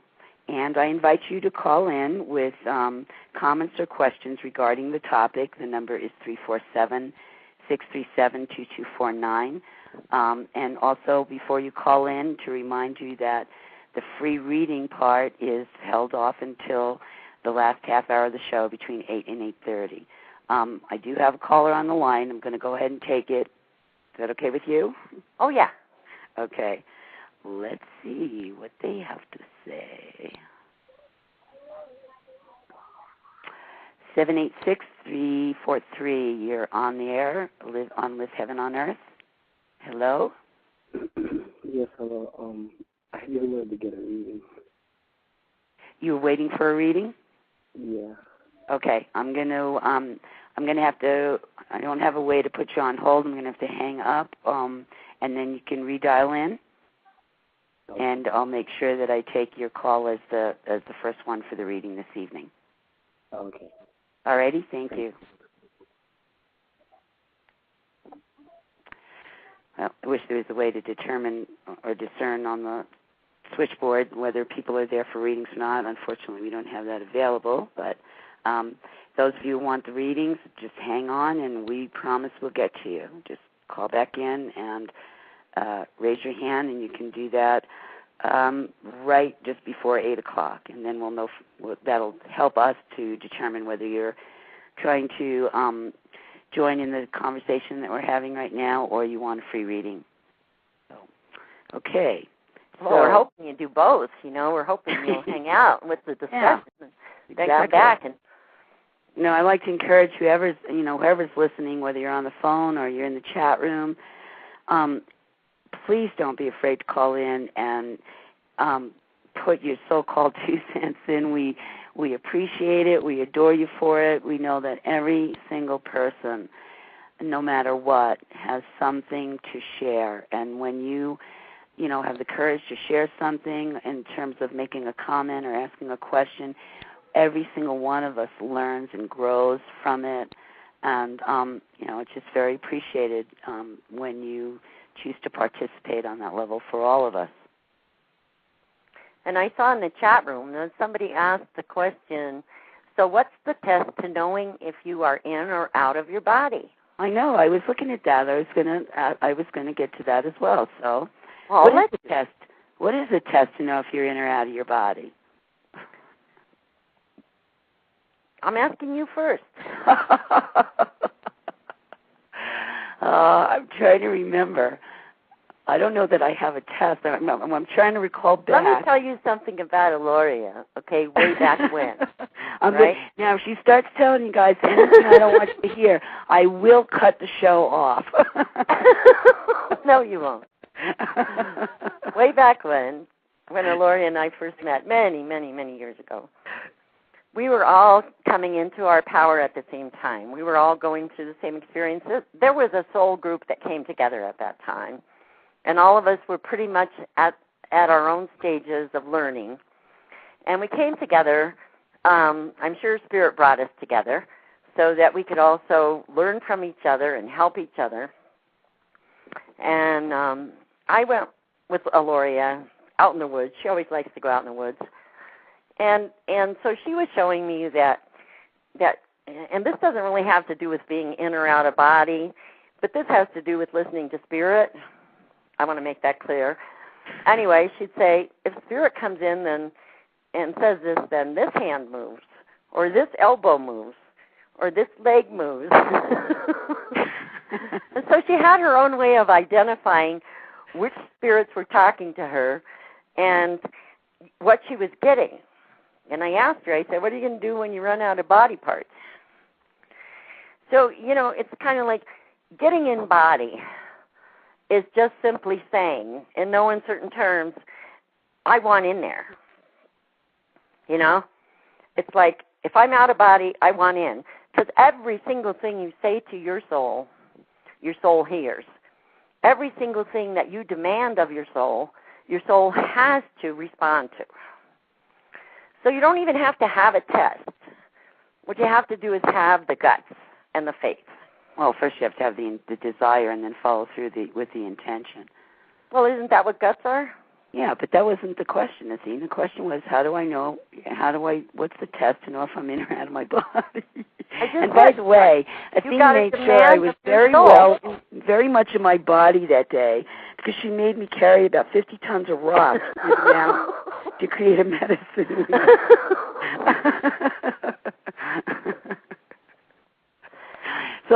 and I invite you to call in with comments or questions regarding the topic. The number is 347-637-2249. And also, before you call in, to remind you that the free reading part is held off until the last half hour of the show between 8 and 8:30. I do have a caller on the line. I'm going to go ahead and take it. Is that okay with you? Oh, yeah. Okay. Let's see what they have to say. 786-343. You're on the air. Live Heaven on Earth. Hello? Yes, hello. I really wanted to get a reading. You were waiting for a reading? Yeah. Okay. I'm gonna have to. I don't have a way to put you on hold. I'm gonna have to hang up, and then you can redial in, Okay. and I'll make sure that I take your call as the first one for the reading this evening. Okay. Alrighty. Thank you. Well, I wish there was a way to determine or discern on the switchboard whether people are there for readings or not. Unfortunately, we don't have that available. But those of you who want the readings, just hang on, and we promise we'll get to you. Just call back in and raise your hand, and you can do that right just before 8 o'clock. And then we'll know. That'll help us to determine whether you're trying to join in the conversation that we're having right now, or you want a free reading. So, okay. Well, we're hoping you do both. We're hoping you'll hang out with the discussion, and then come back. And I like to encourage whoever's listening, whether you're on the phone or you're in the chat room. Please don't be afraid to call in and put your so-called 2 cents in. We appreciate it. We adore you for it. We know that every single person, no matter what, has something to share. And when you have the courage to share something in terms of making a comment or asking a question, every single one of us learns and grows from it. And, it's just very appreciated when you choose to participate on that level for all of us. And I saw in the chat room that somebody asked the question, so what's the test to knowing if you are in or out of your body? I know. I was looking at that. I was gonna get to that as well. So, what is the test? What is the test to know if you're in or out of your body? I'm asking you first. I'm trying to remember. I don't know that I have a test. I'm trying to recall back. Let me tell you something about Eloryia, okay, way back when. Right? Now, if she starts telling you guys anything I don't want you to hear, I will cut the show off. No, you won't. Way back when Eloryia and I first met, many, many, many years ago, we were all coming into our power at the same time. We were all going through the same experiences. There was a soul group that came together at that time. And all of us were pretty much at our own stages of learning. And we came together, I'm sure Spirit brought us together, so that we could also learn from each other and help each other. And I went with Eloryia out in the woods. She always likes to go out in the woods. And so she was showing me that, and this doesn't really have to do with being in or out of body, but this has to do with listening to Spirit. I want to make that clear. Anyway, she'd say, if Spirit comes in and says this, then this hand moves, or this elbow moves, or this leg moves. And so she had her own way of identifying which spirits were talking to her and what she was getting. And I asked her, I said, what are you going to do when you run out of body parts? So, it's kind of like getting in body is just simply saying, in no uncertain terms, I want in there. It's like, if I'm out of body, I want in. Because every single thing you say to your soul hears. Every single thing that you demand of your soul has to respond to. So you don't even have to have a test. What you have to do is have the guts and the faith. Well, first you have to have the desire and then follow through with the intention. Well, isn't that what guts are? Yeah, but that wasn't the question, Athene. The question was, what's the test to know if I'm in or out of my body? And by the way, Athene made sure I was very much in my body that day, because she made me carry about 50 tons of rocks to create a medicine.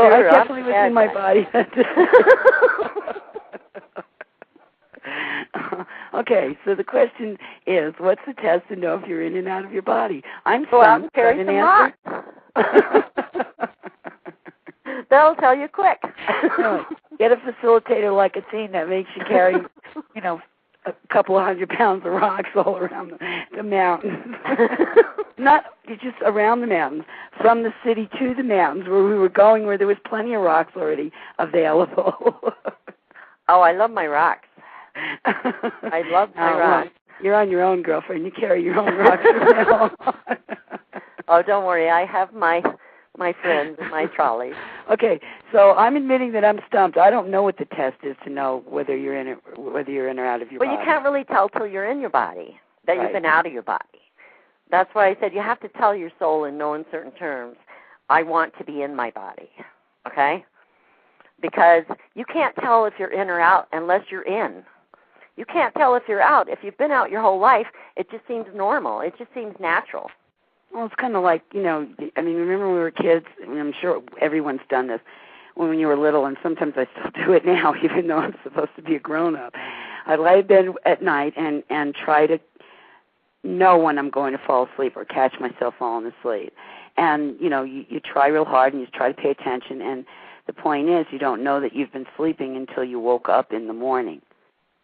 sure. I definitely was in my body. Okay, so the question is, what's the test to know if you're in and out of your body? I'm Go out and carry some rocks. They'll tell you quick. No, get a facilitator like Athene that makes you carry, a couple of 100 pounds of rocks all around the mountains. Not just around the mountains, from the city to the mountains where we were going, where there was plenty of rocks already available. Oh, I love my rocks. I love my rocks. You're on your own, girlfriend. You carry your own rocks from now on. Oh, don't worry. I have my friends and my trolleys. Okay, so I'm admitting that I'm stumped. I don't know what the test is to know whether you're in or out of your body. Well, you can't really tell till you're in your body that you've been out of your body. That's why I said you have to tell your soul in no uncertain terms, I want to be in my body, okay? Because you can't tell if you're in or out unless you're in. You can't tell if you're out. If you've been out your whole life, it just seems normal. It just seems natural. Well, it's kind of like, remember when we were kids, I'm sure everyone's done this, when you were little, and sometimes I still do it now, even though I'm supposed to be a grown-up. I lie in bed at night and try to know when I'm going to fall asleep or catch myself falling asleep. And, you try real hard and you try to pay attention, and the point is you don't know that you've been sleeping until you woke up in the morning.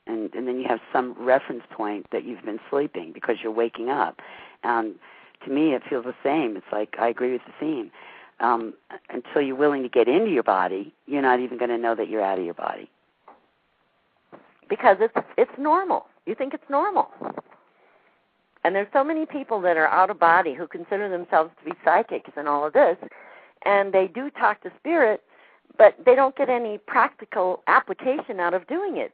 And then you have some reference point that you've been sleeping because you're waking up. To me, it feels the same. It's like I agree with the theme. Until you're willing to get into your body, you're not even going to know that you're out of your body. Because it's normal. You think it's normal. And there's so many people that are out of body who consider themselves to be psychics and all of this, and they do talk to spirit, but they don't get any practical application out of doing it.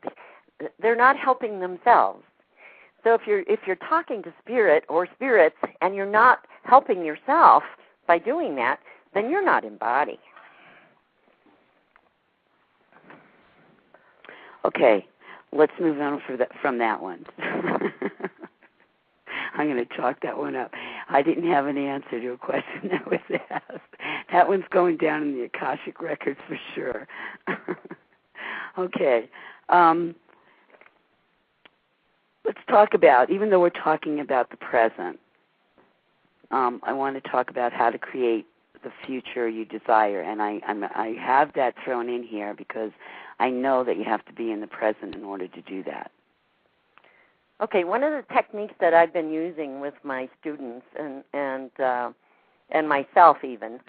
They're not helping themselves. So if you're talking to spirit or spirits and you're not helping yourself by doing that, then you're not in body. Okay, let's move on from that one. I'm going to chalk that one up. I didn't have an answer to a question that was asked. That one's going down in the Akashic records for sure. Okay. Let's talk about, even though we're talking about the present, I want to talk about how to create the future you desire. And I have that thrown in here because I know that you have to be in the present in order to do that. Okay, one of the techniques that I've been using with my students and myself even,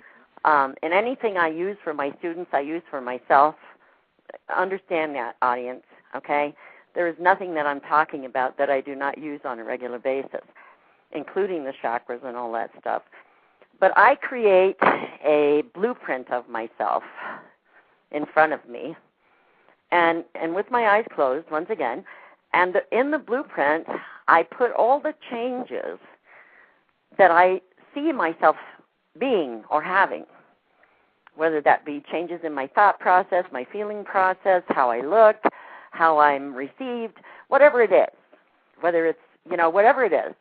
and anything I use for my students, I use for myself. Understand that, audience, okay? There is nothing that I'm talking about that I do not use on a regular basis, including the chakras and all that stuff. But I create a blueprint of myself in front of me, and with my eyes closed, once again, and in the blueprint, I put all the changes that I see myself being or having, whether that be changes in my thought process, my feeling process, how I look, how I'm received, whatever it is, whether it's, whatever it is.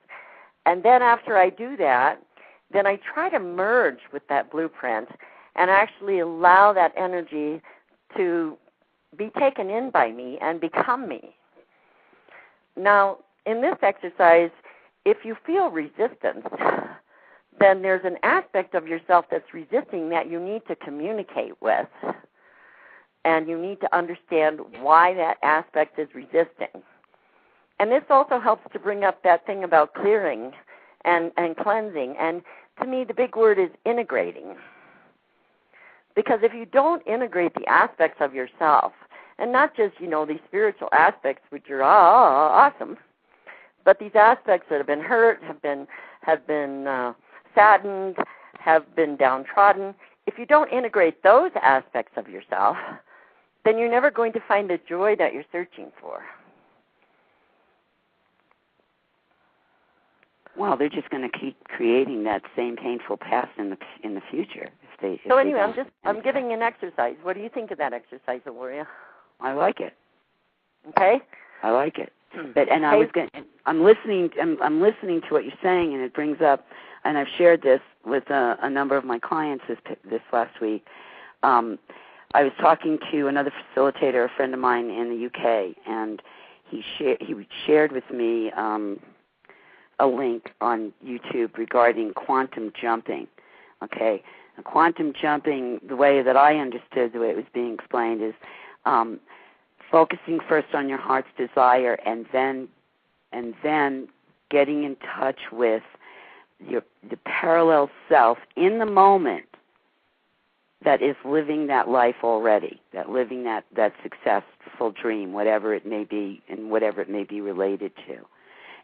And then after I do that, then I try to merge with that blueprint and actually allow that energy to be taken in by me and become me. Now, in this exercise, if you feel resistance, then there's an aspect of yourself that's resisting that you need to communicate with. And you need to understand why that aspect is resisting. And this also helps to bring up that thing about clearing and cleansing. And to me, the big word is integrating. Because if you don't integrate the aspects of yourself, and not just, these spiritual aspects, which are awesome, but these aspects that have been hurt, have been saddened, have been downtrodden, if you don't integrate those aspects of yourself, then you're never going to find the joy that you're searching for. Well, they're just going to keep creating that same painful past in the future. So anyway, I'm giving an exercise. What do you think of that exercise, Eloryia? I like it. Okay. I like it. But I'm listening to what you're saying, and it brings up, and I've shared this with a number of my clients this last week. I was talking to another facilitator, a friend of mine in the UK, and he shared with me a link on YouTube regarding quantum jumping. Okay, and quantum jumping, the way that I understood the way it was being explained is focusing first on your heart's desire, and then getting in touch with the parallel self in the moment that is living that life already, that living that successful dream, whatever it may be, and whatever it may be related to.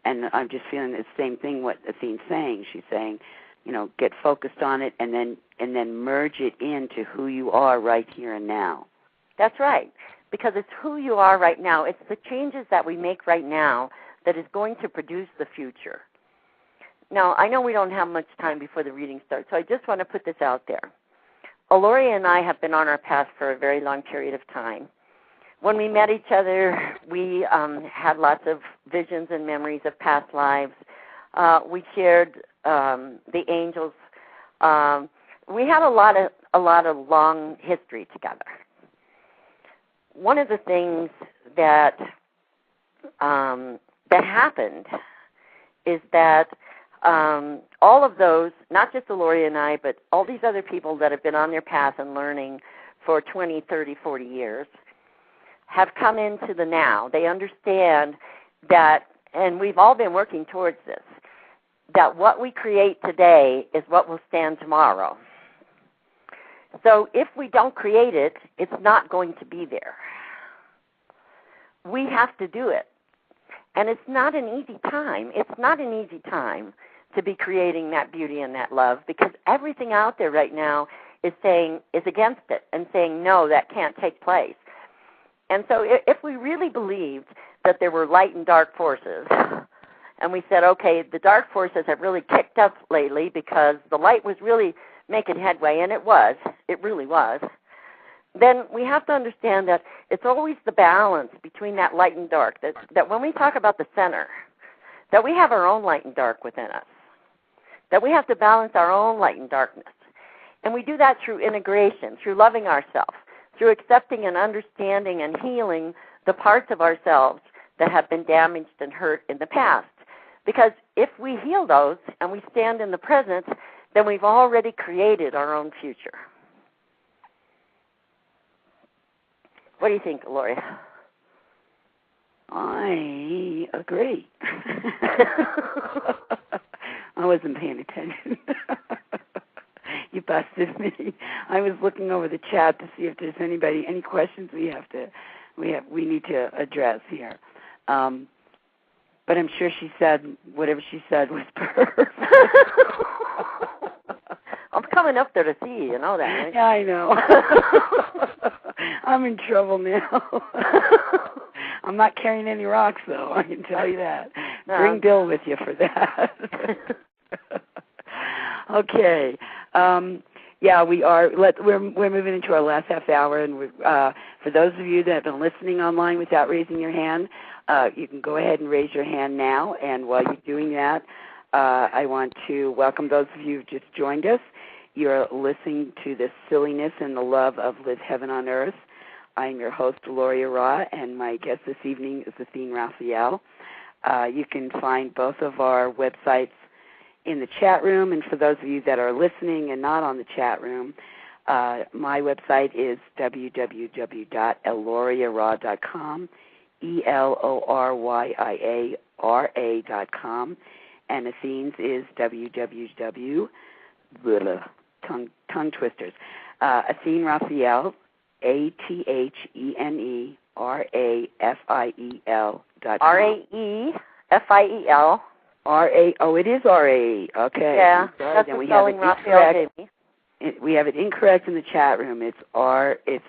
And I'm just feeling the same thing what Athene's saying. She's saying, get focused on it and then merge it into who you are right here and now. That's right, because it's who you are right now. It's the changes that we make right now that is going to produce the future. Now, I know we don't have much time before the reading starts, so I just want to put this out there. Eloryia and I have been on our path for a very long period of time. When we met each other, we had lots of visions and memories of past lives. We shared the angels. We had a lot of long history together. One of the things that happened is that all of those, not just Eloryia and I, but all these other people that have been on their path and learning for 20, 30, 40 years, have come into the now. They understand that, and we've all been working towards this, that what we create today is what will stand tomorrow. So if we don't create it, it's not going to be there. We have to do it. And it's not an easy time. It's not an easy time to be creating that beauty and that love, because everything out there right now is against it and saying, no, that can't take place. And so if we really believed that there were light and dark forces, and we said, okay, the dark forces have really kicked up lately because the light was really making headway, and it really was, then we have to understand that it's always the balance between that light and dark, that when we talk about the center, that we have our own light and dark within us, that we have to balance our own light and darkness. And we do that through integration, through loving ourselves, through accepting and understanding and healing the parts of ourselves that have been damaged and hurt in the past. Because if we heal those and we stand in the present, then we've already created our own future. What do you think, Eloryia? I agree. I wasn't paying attention. You busted me. I was looking over the chat to see if there's any questions we need to address here. But I'm sure she said whatever she said was perfect. I'm coming up there to see you. You know that, right? Yeah, I know. I'm in trouble now. I'm not carrying any rocks, though. I can tell you that. Bring Bill with you for that. Okay. Yeah, we are. We're moving into our last half hour, and for those of you that have been listening online without raising your hand, you can go ahead and raise your hand now. And while you're doing that, I want to welcome those of you who just joined us. You're listening to the silliness and the love of Live Heaven on Earth. I'm your host, Eloryia RA, and my guest this evening is Athene Rafiel. You can find both of our websites in the chat room, and for those of you that are listening and not on the chat room, my website is www.eloryia.com, ELORYIARA.com, and Athene's is www. Tongue twisters. Athene Rafiel, ATHENERAFIEL.com. RAEFIEL. RA. Oh, it is RAE. Okay. Yeah, that's the spelling Rafiel gave me. We have it incorrect in the chat room. It's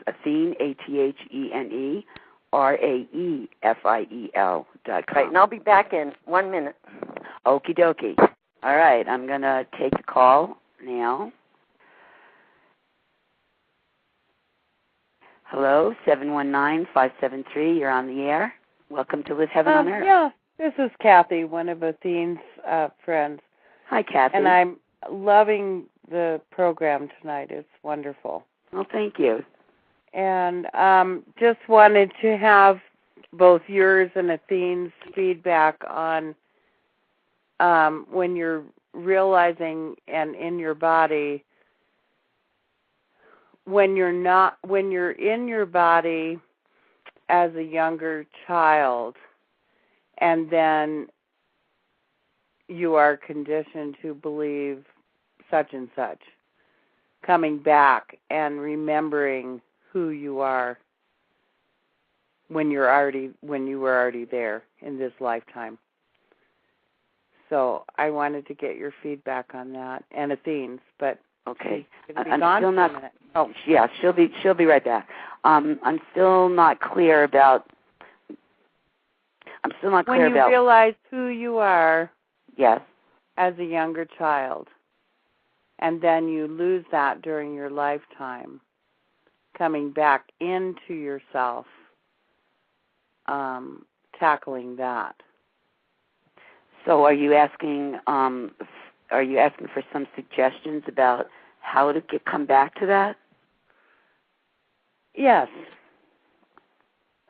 Athene, ATHENE, RAEFIEL.com. Right, and I'll be back in 1 minute. Okie dokie. All right, I'm going to take the call now. Hello, 719-573. You're on the air. Welcome to Live Heaven on Earth. Yeah, this is Kathy, one of Athene's friends. Hi, Kathy. And I'm loving the program tonight. It's wonderful. Well, thank you. And just wanted to have both yours and Athene's feedback on when you're realizing and in your body, when you're in your body as a younger child, and then you are conditioned to believe such and such, coming back and remembering who you are when you were already there in this lifetime. So I wanted to get your feedback on that, and Athene's, but okay. I'm still not. Oh, yeah, she'll be right back. I'm still not clear about. When you realize who you are. Yes. As a younger child, and then you lose that during your lifetime, coming back into yourself, tackling that. So are you asking for some suggestions about how to come back to that? Yes.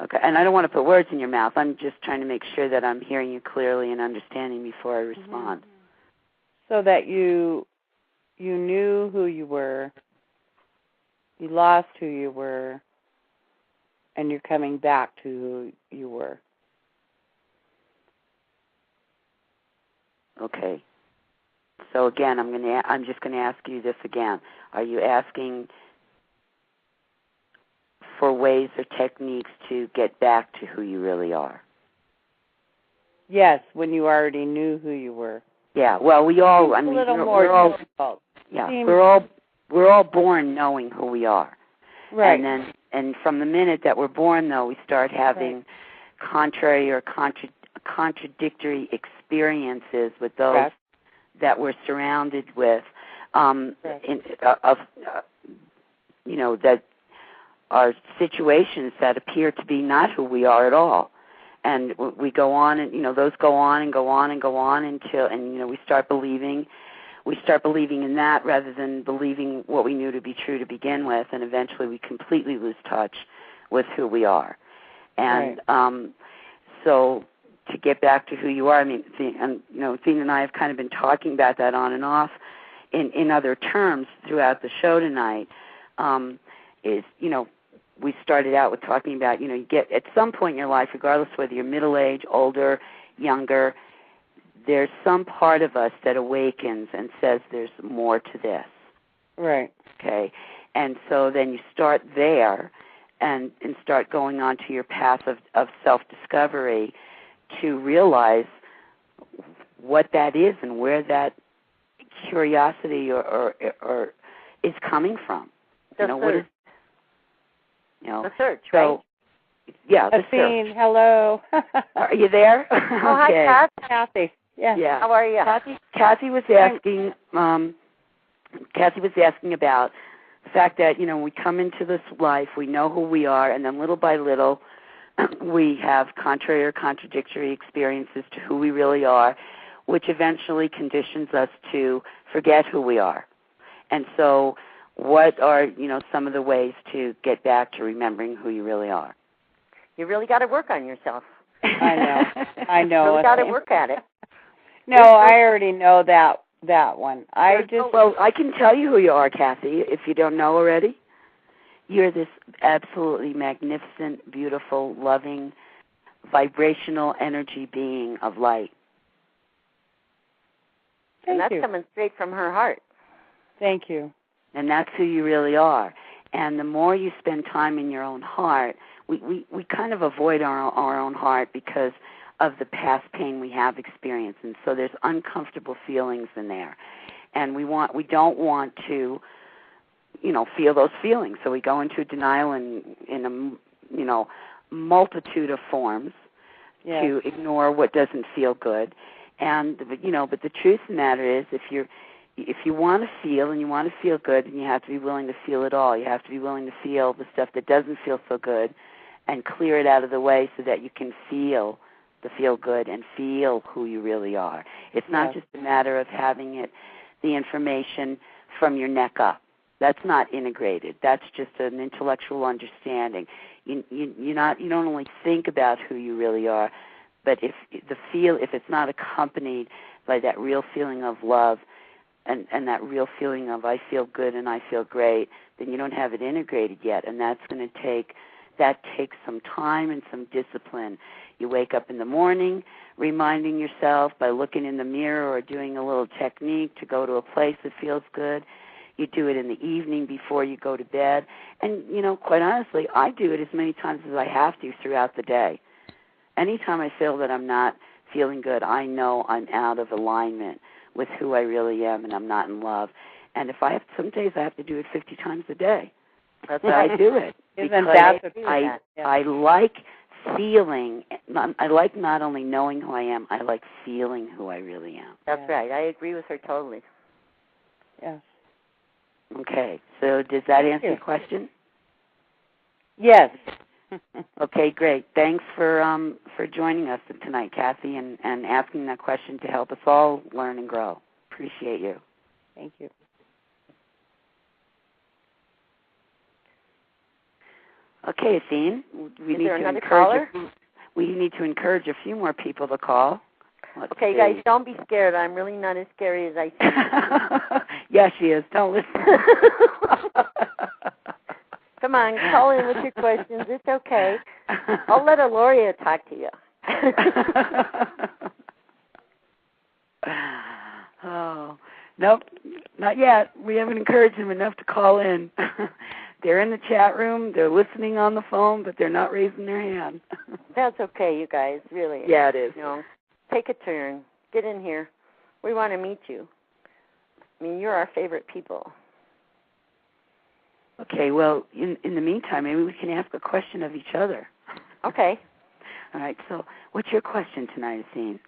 Okay, and I don't want to put words in your mouth. I'm just trying to make sure that I'm hearing you clearly and understanding before I respond. So that you knew who you were, you lost who you were, and you're coming back to who you were. Okay. So again, I'm just going to ask you this again. Are you asking for ways or techniques to get back to who you really are? Yes, when you already knew who you were. Yeah. Well, we all. I mean, we're all difficult. Yeah. We're all born knowing who we are. Right. And from the minute that we're born, though, we start having contrary or contradictory experiences with those that we're surrounded with, that are situations that appear to be not who we are at all. And we go on, and those go on and go on and go on until, we start believing in that rather than believing what we knew to be true to begin with, and eventually we completely lose touch with who we are. And so to get back to who you are, I mean, Athene and I have kind of been talking about that on and off in other terms throughout the show tonight. We started out with talking about, you get at some point in your life, regardless whether you're middle-aged, older, younger, there's some part of us that awakens and says there's more to this. Right. Okay. And so then you start there and start going on to your path of self-discovery to realize what that is and where that curiosity or is coming from. What is the search, so, right? Yeah, the Athene, search. hello. Are you there? Oh, okay. hi, Kathy. Yeah. How are you? Kathy was asking. Kathy was asking about the fact that we come into this life, we know who we are, and then little by little, we have contrary or contradictory experiences to who we really are, which eventually conditions us to forget who we are. And so, what are some of the ways to get back to remembering who you really are? You really got to work on yourself. I know. You really got to work at it. No, I already know that one. Well, I can tell you who you are, Kathy, if you don't know already. You're this absolutely magnificent, beautiful, loving, vibrational energy being of light. And that's coming straight from her heart. Thank you. And that's who you really are. And the more you spend time in your own heart, we kind of avoid our own heart because of the past pain we have experienced. And so there's uncomfortable feelings in there. And we don't want to, feel those feelings. So we go into denial in a multitude of forms to ignore what doesn't feel good. And but the truth of the matter is, if you want to feel and you want to feel good, then you have to be willing to feel it all. You have to be willing to feel the stuff that doesn't feel so good and clear it out of the way so that you can feel the feel good and feel who you really are. It's not just a matter of having the information from your neck up. That's not integrated. That's just an intellectual understanding. You don't only think about who you really are, but if it's not accompanied by that real feeling of love and that real feeling of I feel good and I feel great, then you don't have it integrated yet, and that takes some time and some discipline. You wake up in the morning reminding yourself by looking in the mirror or doing a little technique to go to a place that feels good. You do it in the evening before you go to bed. And, quite honestly, I do it as many times as I have to throughout the day. Anytime I feel that I'm not feeling good, I know I'm out of alignment with who I really am and I'm not in love. And some days I have to do it 50 times a day. That's why I do it. Isn't that I like feeling, I like not only knowing who I am, I like feeling who I really am. That's right. I agree with her totally. Yes. Okay, so does that answer your question? Yes. Okay, great. Thanks for joining us tonight, Kathy, and asking that question to help us all learn and grow. Appreciate you. Thank you. Okay, Athene, we need to encourage a few more people to call. Let's see. Guys, don't be scared. I'm really not as scary as I seem. Yes, she is. Don't listen. Come on, call in with your questions. It's okay. I'll let Eloryia talk to you. Oh, nope, not yet. We haven't encouraged them enough to call in. They're in the chat room. They're listening on the phone, but they're not raising their hand. That's okay, you guys, really. Yeah, it is. Take a turn. Get in here. We want to meet you. I mean, you're our favorite people. Okay, well, in the meantime, maybe we can ask a question of each other. Okay. All right, so what's your question tonight, Athene?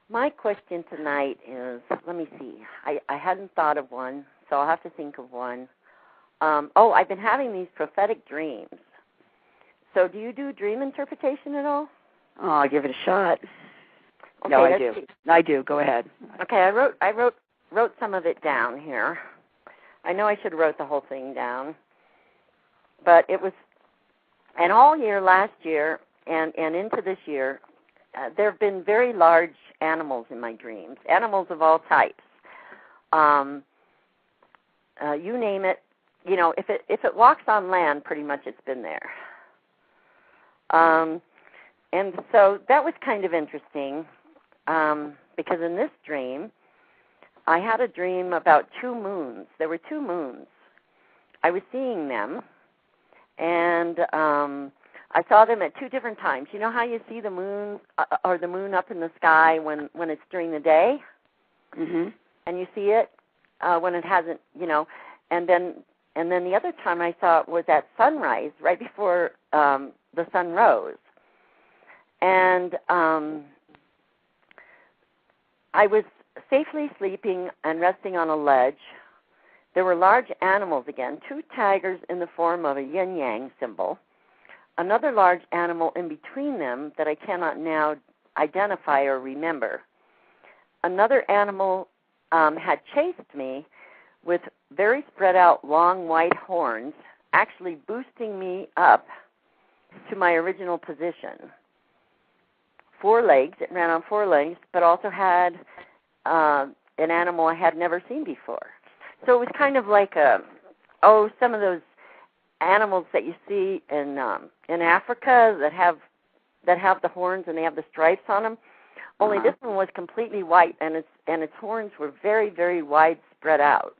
My question tonight is, let me see. I hadn't thought of one, so I'll have to think of one. I've been having these prophetic dreams. So do you do dream interpretation at all? Oh, I'll give it a shot. Okay, no, I do. I do. Go ahead. Okay, I wrote some of it down here. I know I should have wrote the whole thing down. But it was, and all year last year and into this year, there have been very large animals in my dreams, animals of all types. You name it. If it walks on land, pretty much it's been there. And so that was kind of interesting because in this dream, I had a dream about 2 moons. There were 2 moons. I was seeing them, and I saw them at 2 different times. You know how you see the moon or the moon up in the sky when it's during the day? Mm-hmm. And you see it when it hasn't, and then the other time I saw it was at sunrise, right before the sun rose. And I was safely sleeping and resting on a ledge. There were large animals again, 2 tigers in the form of a yin-yang symbol, another large animal in between them that I cannot now identify or remember. Another animal had chased me with very spread out long white horns, actually boosting me up to my original position. 4 legs, it ran on 4 legs, but also had an animal I had never seen before. So it was kind of like some of those animals that you see in Africa that have the horns and they have the stripes on them. Only this one was completely white, and its horns were very, very wide spread out.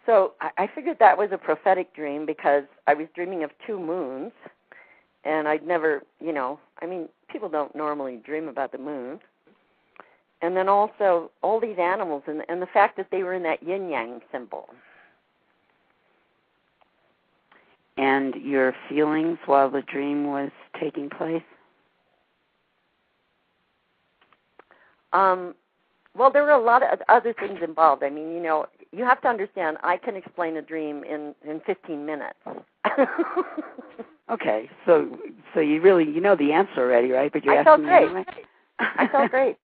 So I figured that was a prophetic dream because I was dreaming of 2 moons, and I'd never, people don't normally dream about the moon. And then also all these animals and the fact that they were in that yin-yang symbol. And your feelings while the dream was taking place? Well, there were a lot of other things involved. I mean, you have to understand, I can explain a dream in 15 minutes. Okay, so you really, the answer already, right? But I felt great. I felt great.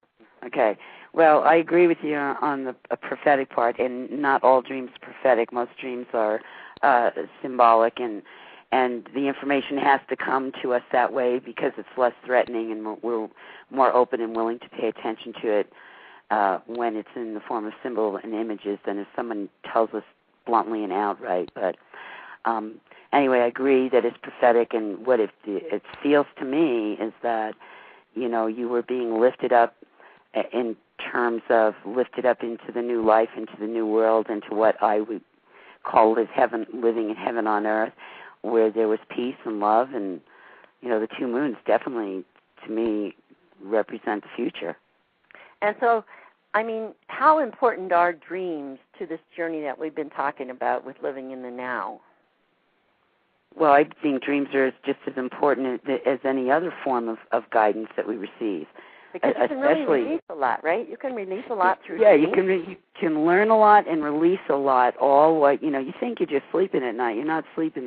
Okay. Well, I agree with you on the prophetic part, and not all dreams are prophetic. Most dreams are symbolic, and the information has to come to us that way because it's less threatening, and we're more open and willing to pay attention to it when it's in the form of symbol and images than if someone tells us bluntly and outright. But anyway, I agree that it's prophetic, and what it feels to me is that, you know, you were being lifted up in terms of lifted up into the new life, into the new world, into what I would call living in heaven on earth, where there was peace and love. And, you know, the two moons definitely, to me, represent the future. And so, I mean, how important are dreams to this journey that we've been talking about with living in the now? Well, I think dreams are just as important as any other form of guidance that we receive. Because you can really release a lot, right? You can release a lot through dreams. Yeah, you can learn a lot and release a lot. All what, you know, you think you're just sleeping at night. You're not sleeping.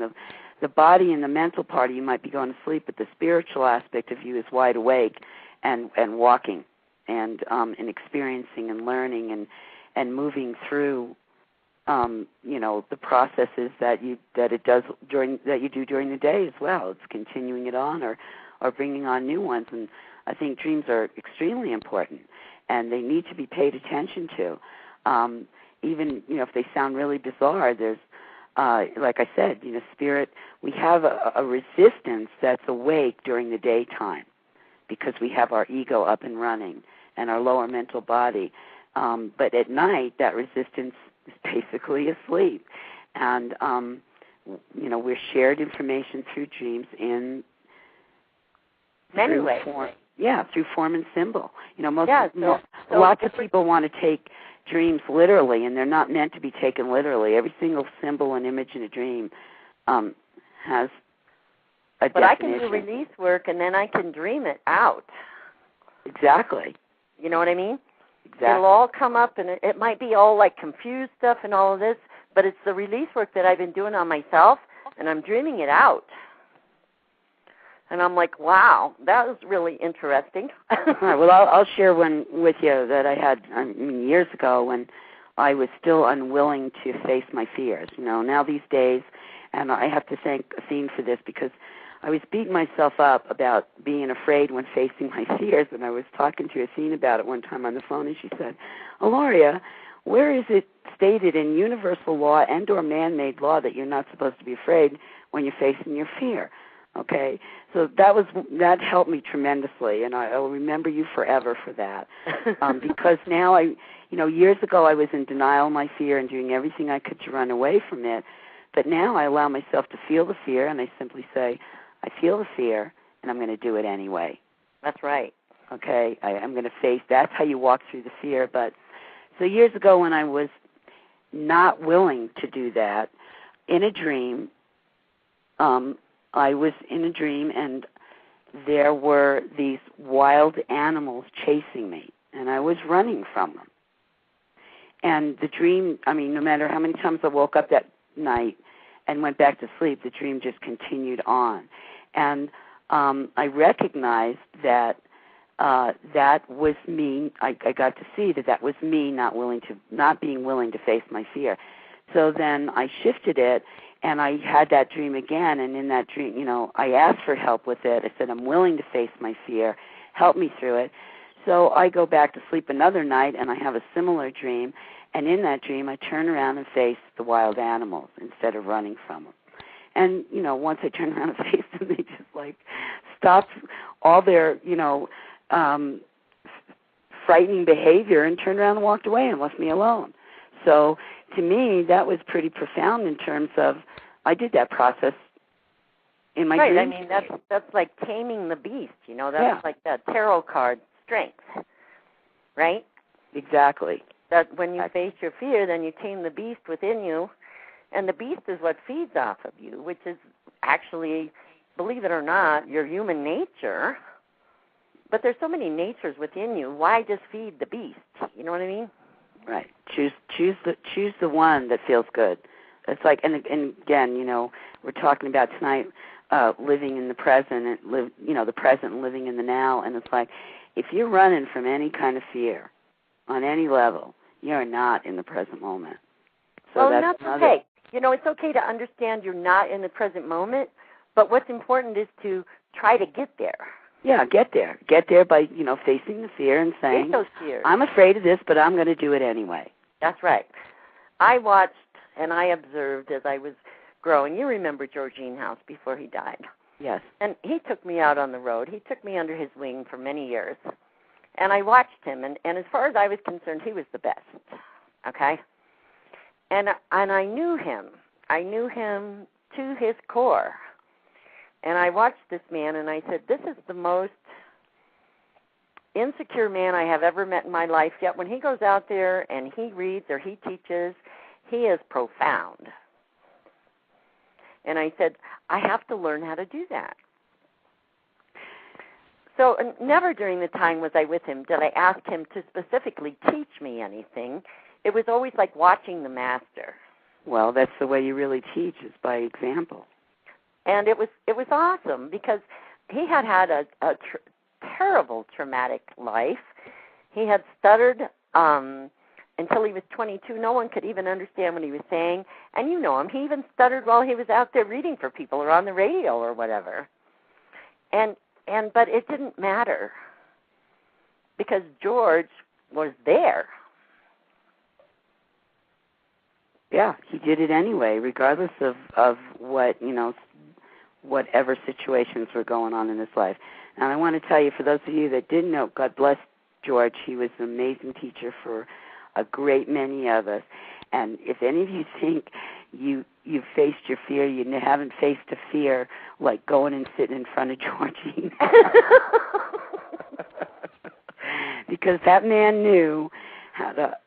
The body and the mental part of you might be going to sleep, but the spiritual aspect of you is wide awake and walking and experiencing and learning and moving through you know, the processes that you do during the day as well. It's continuing it on or bringing on new ones. And I think dreams are extremely important, and they need to be paid attention to. Even, you know, if they sound really bizarre, there's, like I said, you know, spirit, we have a resistance that's awake during the daytime because we have our ego up and running and our lower mental body. But at night, that resistance is basically asleep. And, you know, we're shared information through dreams in many ways. Yeah, through form and symbol. You know, so lots of people want to take dreams literally, and they're not meant to be taken literally. Every single symbol and image in a dream has a definition. But I can do release work, and then I can dream it out. Exactly. You know what I mean? Exactly. It'll all come up, and it might be all like confused stuff and all of this, but it's the release work that I've been doing on myself, and I'm dreaming it out. And I'm like, wow, that was really interesting. All right, well, I'll share one with you that I had years ago when I was still unwilling to face my fears. You know, now these days, and I have to thank Athene for this because I was beating myself up about being afraid when facing my fears, and I was talking to Athene about it one time on the phone, and she said, Eloryia, where is it stated in universal law and or man-made law that you're not supposed to be afraid when you're facing your fear? Okay, so that helped me tremendously, and I'll remember you forever for that. Because now years ago I was in denial of my fear and doing everything I could to run away from it, but now I allow myself to feel the fear, and I simply say, I feel the fear, and I'm going to do it anyway. That's right. Okay, I'm going to face. That's how you walk through the fear. But so years ago, when I was not willing to do that, in a dream. I was in a dream, and there were these wild animals chasing me, and I was running from them. And the dream, I mean, no matter how many times I woke up that night and went back to sleep, the dream just continued on. And I recognized that that was me. I got to see that was me not being willing to face my fear. So then I shifted it, and I had that dream again, and in that dream, I asked for help with it. I said, I'm willing to face my fear. Help me through it. So I go back to sleep another night, and I have a similar dream, and in that dream, I turn around and face the wild animals instead of running from them. And, once I turn around and face them, they just, stopped all their, frightening behavior and turned around and walked away and left me alone. So to me, that was pretty profound in terms of I did that process in my dreams. Right. I mean, that's like taming the beast. That's like that tarot card strength, right? Exactly. That when you face your fear, then you tame the beast within you, and the beast is what feeds off of you, which is actually, believe it or not, your human nature. But there's so many natures within you. Why just feed the beast? You know what I mean? Right. Choose the one that feels good. It's like, and again, we're talking about tonight living in the present, and the present and living in the now. And it's like, if you're running from any kind of fear, on any level, you're not in the present moment. So that's okay. It's okay to understand you're not in the present moment, but what's important is to try to get there. Yeah, get there. Get there by, facing the fear and saying, face those fears. I'm afraid of this, but I'm going to do it anyway. That's right. I watched and I observed as I was growing. You remember Georgine House before he died. Yes. And he took me out on the road. He took me under his wing for many years. And I watched him, and as far as I was concerned, he was the best, okay? And I knew him. I knew him to his core. And I watched this man, and I said, this is the most insecure man I have ever met in my life, yet when he goes out there and he reads or he teaches, he is profound. And I said, I have to learn how to do that. So never during the time was I with him did I ask him to specifically teach me anything. It was always like watching the master. Well, that's the way you really teach, is by example. And it was awesome because he had a terrible traumatic life. He had stuttered until he was 22. No one could even understand what he was saying. And you know him. He even stuttered while he was out there reading for people or on the radio or whatever. But it didn't matter because George was there. Yeah, he did it anyway, regardless of what, whatever situations were going on in his life. And I want to tell you, for those of you that didn't know, God bless George. He was an amazing teacher for a great many of us. And if any of you think you've faced your fear, you haven't faced a fear like going and sitting in front of Georgine. Because that man knew how to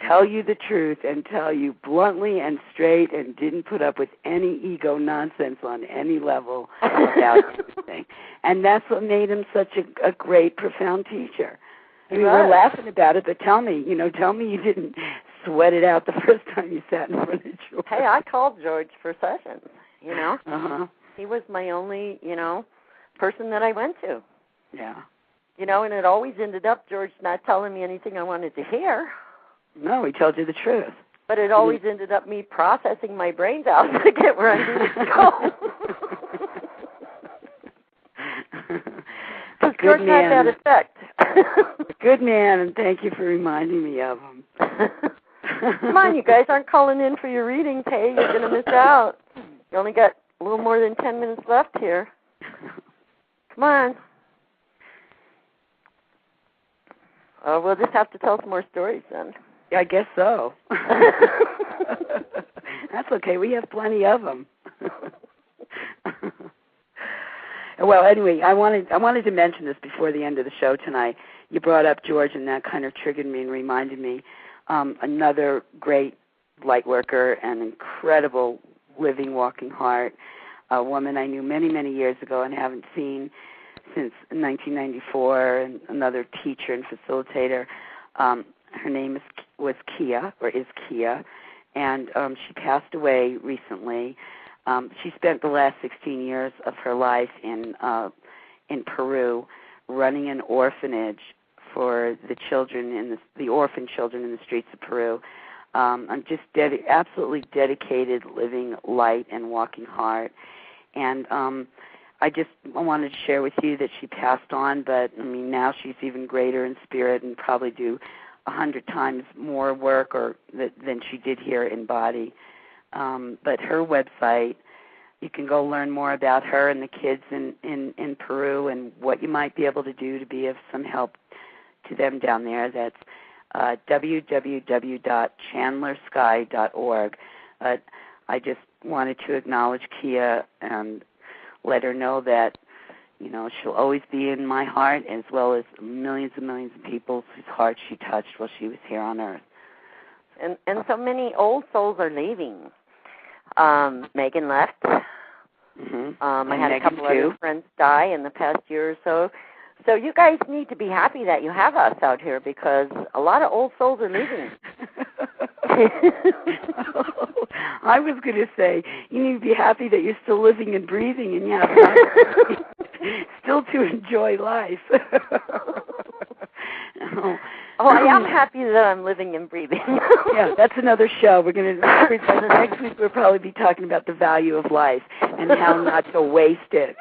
tell you the truth and tell you bluntly and straight and didn't put up with any ego nonsense on any level about anything. And that's what made him such a great, profound teacher. I mean, we're laughing about it, but tell me you didn't sweat it out the first time you sat in front of George. Hey, I called George for sessions, Uh-huh. He was my only, person that I went to. Yeah. And it always ended up George not telling me anything I wanted to hear. No, he told you the truth. But it always ended up me processing my brains out to get where I needed to go. Because George had that effect. Good man, and thank you for reminding me of him. Come on, you guys aren't calling in for your readings. Hey, you're going to miss out. You only got a little more than 10 minutes left here. Come on. We'll just have to tell some more stories then. Yeah, I guess so. That's okay. We have plenty of them. Well, anyway, I wanted to mention this before the end of the show tonight. You brought up George, and that kind of triggered me and reminded me another great light worker and incredible living, walking heart, a woman I knew many, many years ago and haven't seen since 1994, and another teacher and facilitator. Her name was Kia, or is Kia, and she passed away recently. She spent the last 16 years of her life in Peru, running an orphanage for the children the orphan children in the streets of Peru. I'm just absolutely dedicated, living light and walking heart, and I wanted to share with you that she passed on, but I mean now she's even greater in spirit and probably do 100 times more work than she did here in body. But her website, you can go learn more about her and the kids in Peru and what you might be able to do to be of some help to them down there. That's www.chandlersky.org. I just wanted to acknowledge Kia and let her know that, she'll always be in my heart, as well as millions and millions of people's whose hearts she touched while she was here on Earth. And so many old souls are leaving. Megan left. Mm-hmm. I had a couple other friends die in the past year or so. So you guys need to be happy that you have us out here because a lot of old souls are leaving. I was going to say, you need to be happy that you're still living and breathing and you have time still to enjoy life. Oh, I am happy that I'm living and breathing. Yeah, that's another show. We're going to next week. We'll probably be talking about the value of life and how not to waste it.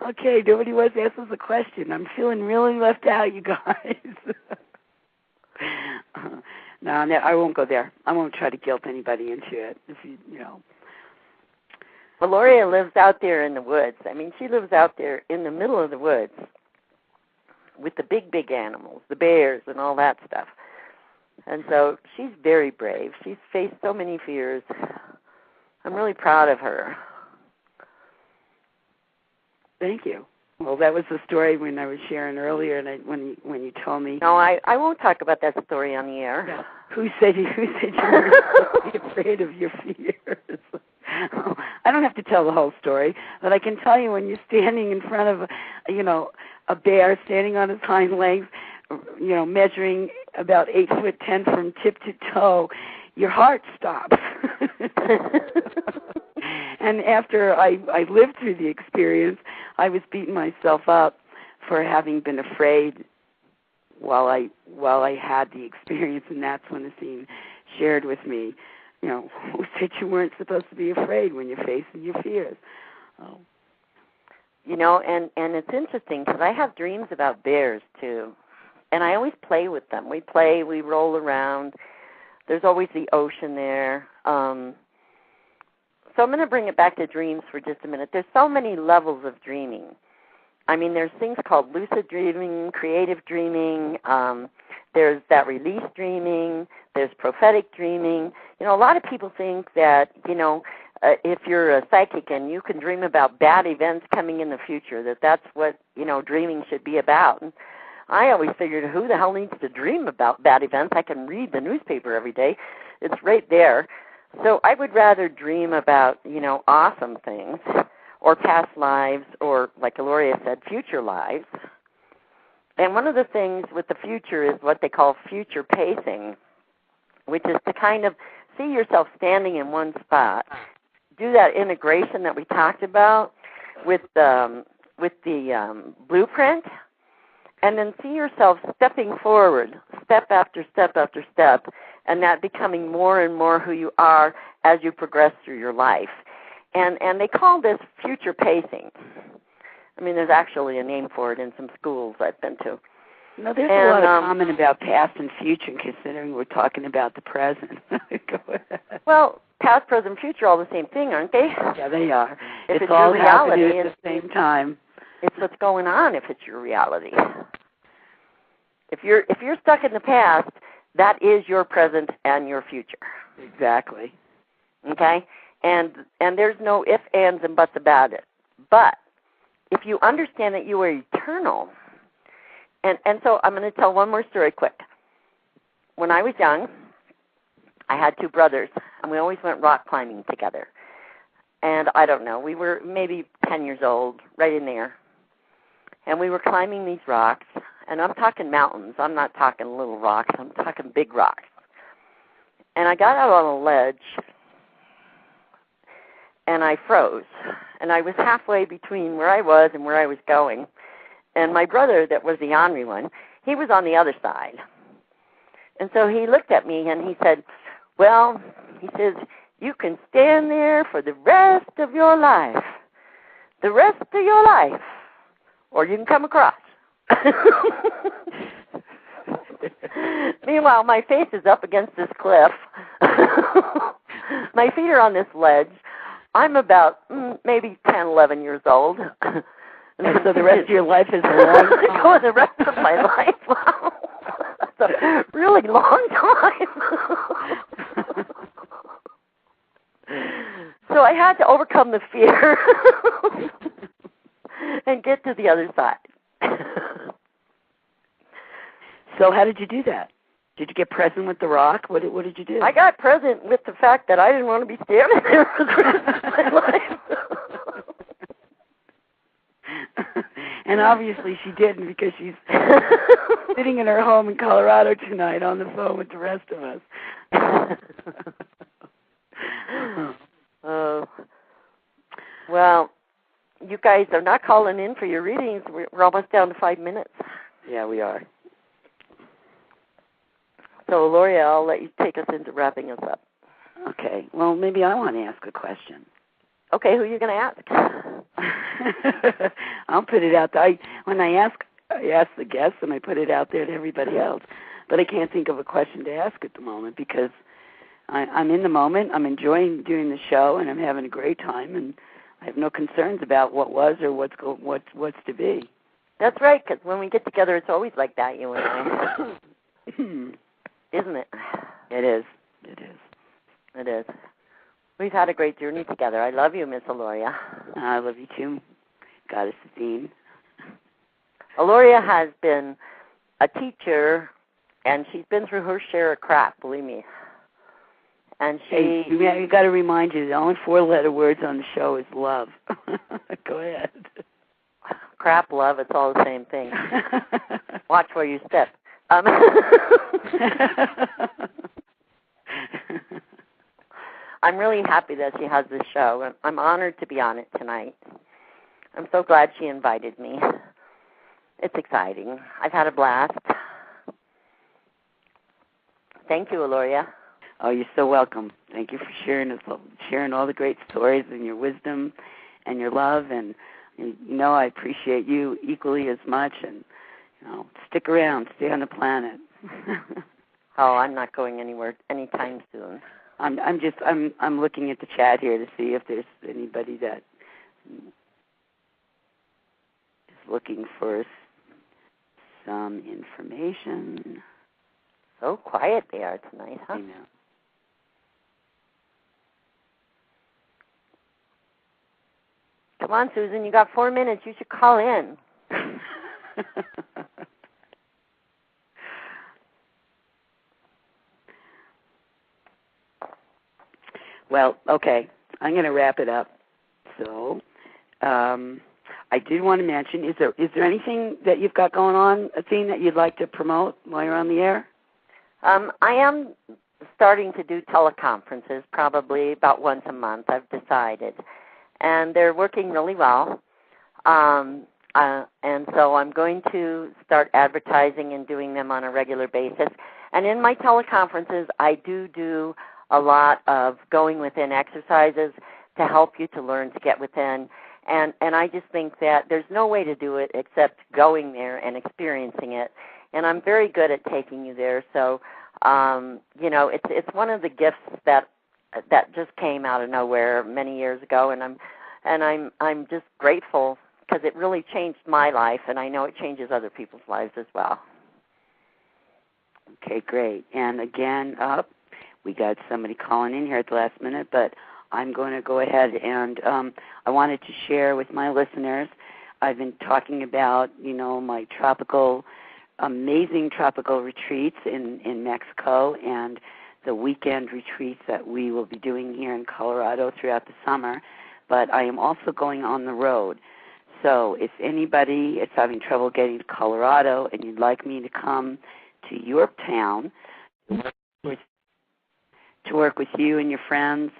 Okay, nobody wants to ask us a question. I'm feeling really left out, you guys. No, I won't go there. I won't try to guilt anybody into it. If you know. Eloryia lives out there in the woods. I mean, she lives out there in the middle of the woods with the big, big animals, the bears and all that stuff. And so she's very brave. She's faced so many fears. I'm really proud of her. Thank you. Well, that was the story when I was sharing earlier, and when you told me. No, I won't talk about that story on the air. Yeah. Who said you were supposed to be afraid of your fears? I don't have to tell the whole story, but I can tell you when you're standing in front of, a bear standing on his hind legs, measuring about 8'10" from tip to toe, your heart stops. And after I lived through the experience, I was beating myself up for having been afraid while I had the experience, and that's when Athene shared with me, who said you weren't supposed to be afraid when you're facing your fears. Oh. And it's interesting because I have dreams about bears too, and I always play with them. We play, we roll around. There's always the ocean there. So I'm going to bring it back to dreams for just a minute. There's so many levels of dreaming. I mean, there's things called lucid dreaming, creative dreaming. There's that release dreaming. There's prophetic dreaming. A lot of people think that, if you're a psychic and you can dream about bad events coming in the future, that's what, dreaming should be about. And I always figured, who the hell needs to dream about bad events? I can read the newspaper every day. It's right there. So I would rather dream about, awesome things or past lives or, like Eloryia said, future lives. And one of the things with the future is what they call future pacing, which is to kind of see yourself standing in one spot, do that integration that we talked about with the blueprint, and then see yourself stepping forward, step after step after step, and that becoming more and more who you are as you progress through your life. And they call this future pacing. I mean, there's actually a name for it in some schools I've been to. No, there's a lot of comment about past and future, considering we're talking about the present. Go ahead. Well, past, present, future, all the same thing, aren't they? Yeah, they are. If it's all reality, happening at the same time. It's what's going on if it's your reality. If you're stuck in the past, that is your present and your future. Exactly. Okay? And there's no ifs, ands, and buts about it. But if you understand that you are eternal, and so I'm going to tell one more story quick. When I was young, I had two brothers, and we always went rock climbing together. And I don't know, we were maybe 10 years old, right in there. And we were climbing these rocks, and I'm talking mountains. I'm not talking little rocks. I'm talking big rocks. And I got out on a ledge, and I froze. And I was halfway between where I was and where I was going. And my brother, that was the ornery one, he was on the other side. And so he looked at me, and he said, well, he says, you can stand there for the rest of your life. The rest of your life. Or you can come across. Meanwhile, my face is up against this cliff. My feet are on this ledge. I'm about maybe 10, 11 years old. And so the rest of your life is a long time. Oh, the rest of my life, wow. That's a really long time. So I had to overcome the fear and get to the other side. So how did you do that? Did you get present with the rock? What did you do? I got present with the fact that I didn't want to be standing there for the rest of my life. And obviously she didn't, because she's sitting in her home in Colorado tonight on the phone with the rest of us. Well, you guys are not calling in for your readings. We're almost down to 5 minutes. Yeah, we are. So, Eloryia, I'll let you take us into wrapping us up. Okay. Well, maybe I want to ask a question. Okay, who are you going to ask? I'll put it out there. When I ask the guests, and I put it out there to everybody else. But I can't think of a question to ask at the moment because I'm in the moment. I'm enjoying doing the show, and I'm having a great time, and I have no concerns about what was or what's to be. That's right, because when we get together, it's always like that, you and I. Isn't it? It is. It is. It is. We've had a great journey together. I love you, Miss Eloryia. I love you too, Goddess Athene. Eloryia has been a teacher, and she's been through her share of crap, believe me. And she... Hey, you got to remind you, the only 4-letter words on the show is love. Go ahead. Crap, love, it's all the same thing. Watch where you step. I'm really happy that she has this show. I'm honored to be on it tonight. I'm so glad she invited me. It's exciting. I've had a blast. Thank you, Eloryia. Oh, you're so welcome. Thank you for sharing all the great stories and your wisdom and your love. And I appreciate you equally as much. And stick around, stay on the planet. Oh, I'm not going anywhere anytime soon. I'm looking at the chat here to see if there's anybody that is looking for some information. So quiet they are tonight, huh? I know. Come on, Susan, you got 4 minutes. You should call in. Well, okay, I'm going to wrap it up. So, I did want to mention, is there anything that you've got going on, Athene, that you'd like to promote while you're on the air? I am starting to do teleconferences probably about once a month, I've decided. And they're working really well. And so I'm going to start advertising and doing them on a regular basis. And in my teleconferences, I do a lot of going within exercises to help you to learn to get within. And I just think that there's no way to do it except going there and experiencing it. And I'm very good at taking you there. So, it's one of the gifts that just came out of nowhere many years ago. And I'm just grateful because it really changed my life, and I know it changes other people's lives as well. Okay, great. And again, we got somebody calling in here at the last minute, but I'm going to go ahead and I wanted to share with my listeners. I've been talking about, my amazing tropical retreats in Mexico and the weekend retreats that we will be doing here in Colorado throughout the summer. But I am also going on the road. So if anybody is having trouble getting to Colorado and you'd like me to come to your town to work with you and your friends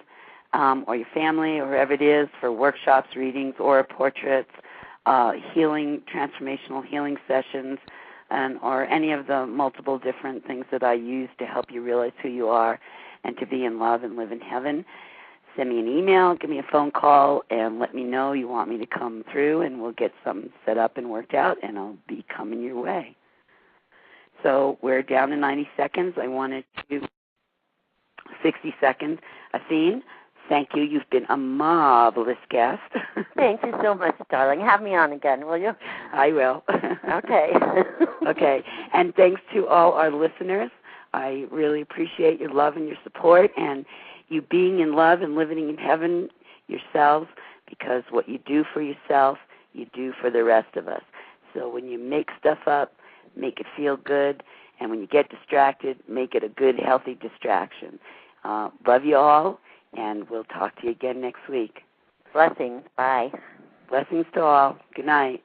or your family or whoever it is for workshops, readings, or portraits, transformational healing sessions, or any of the multiple different things that I use to help you realize who you are and to be in love and live in heaven, send me an email, give me a phone call, and let me know you want me to come through, and we'll get something set up and worked out, and I'll be coming your way. So we're down to 90 seconds. I wanted to 60 seconds. Athene, thank you. You've been a marvelous guest. Thank you so much, darling. Have me on again, will you? I will. Okay. Okay. And thanks to all our listeners. I really appreciate your love and your support and you being in love and living in heaven yourselves, because what you do for yourself, you do for the rest of us. So when you make stuff up, make it feel good, and when you get distracted, make it a good, healthy distraction. Love you all, and we'll talk to you again next week. Blessings. Bye. Blessings to all. Good night.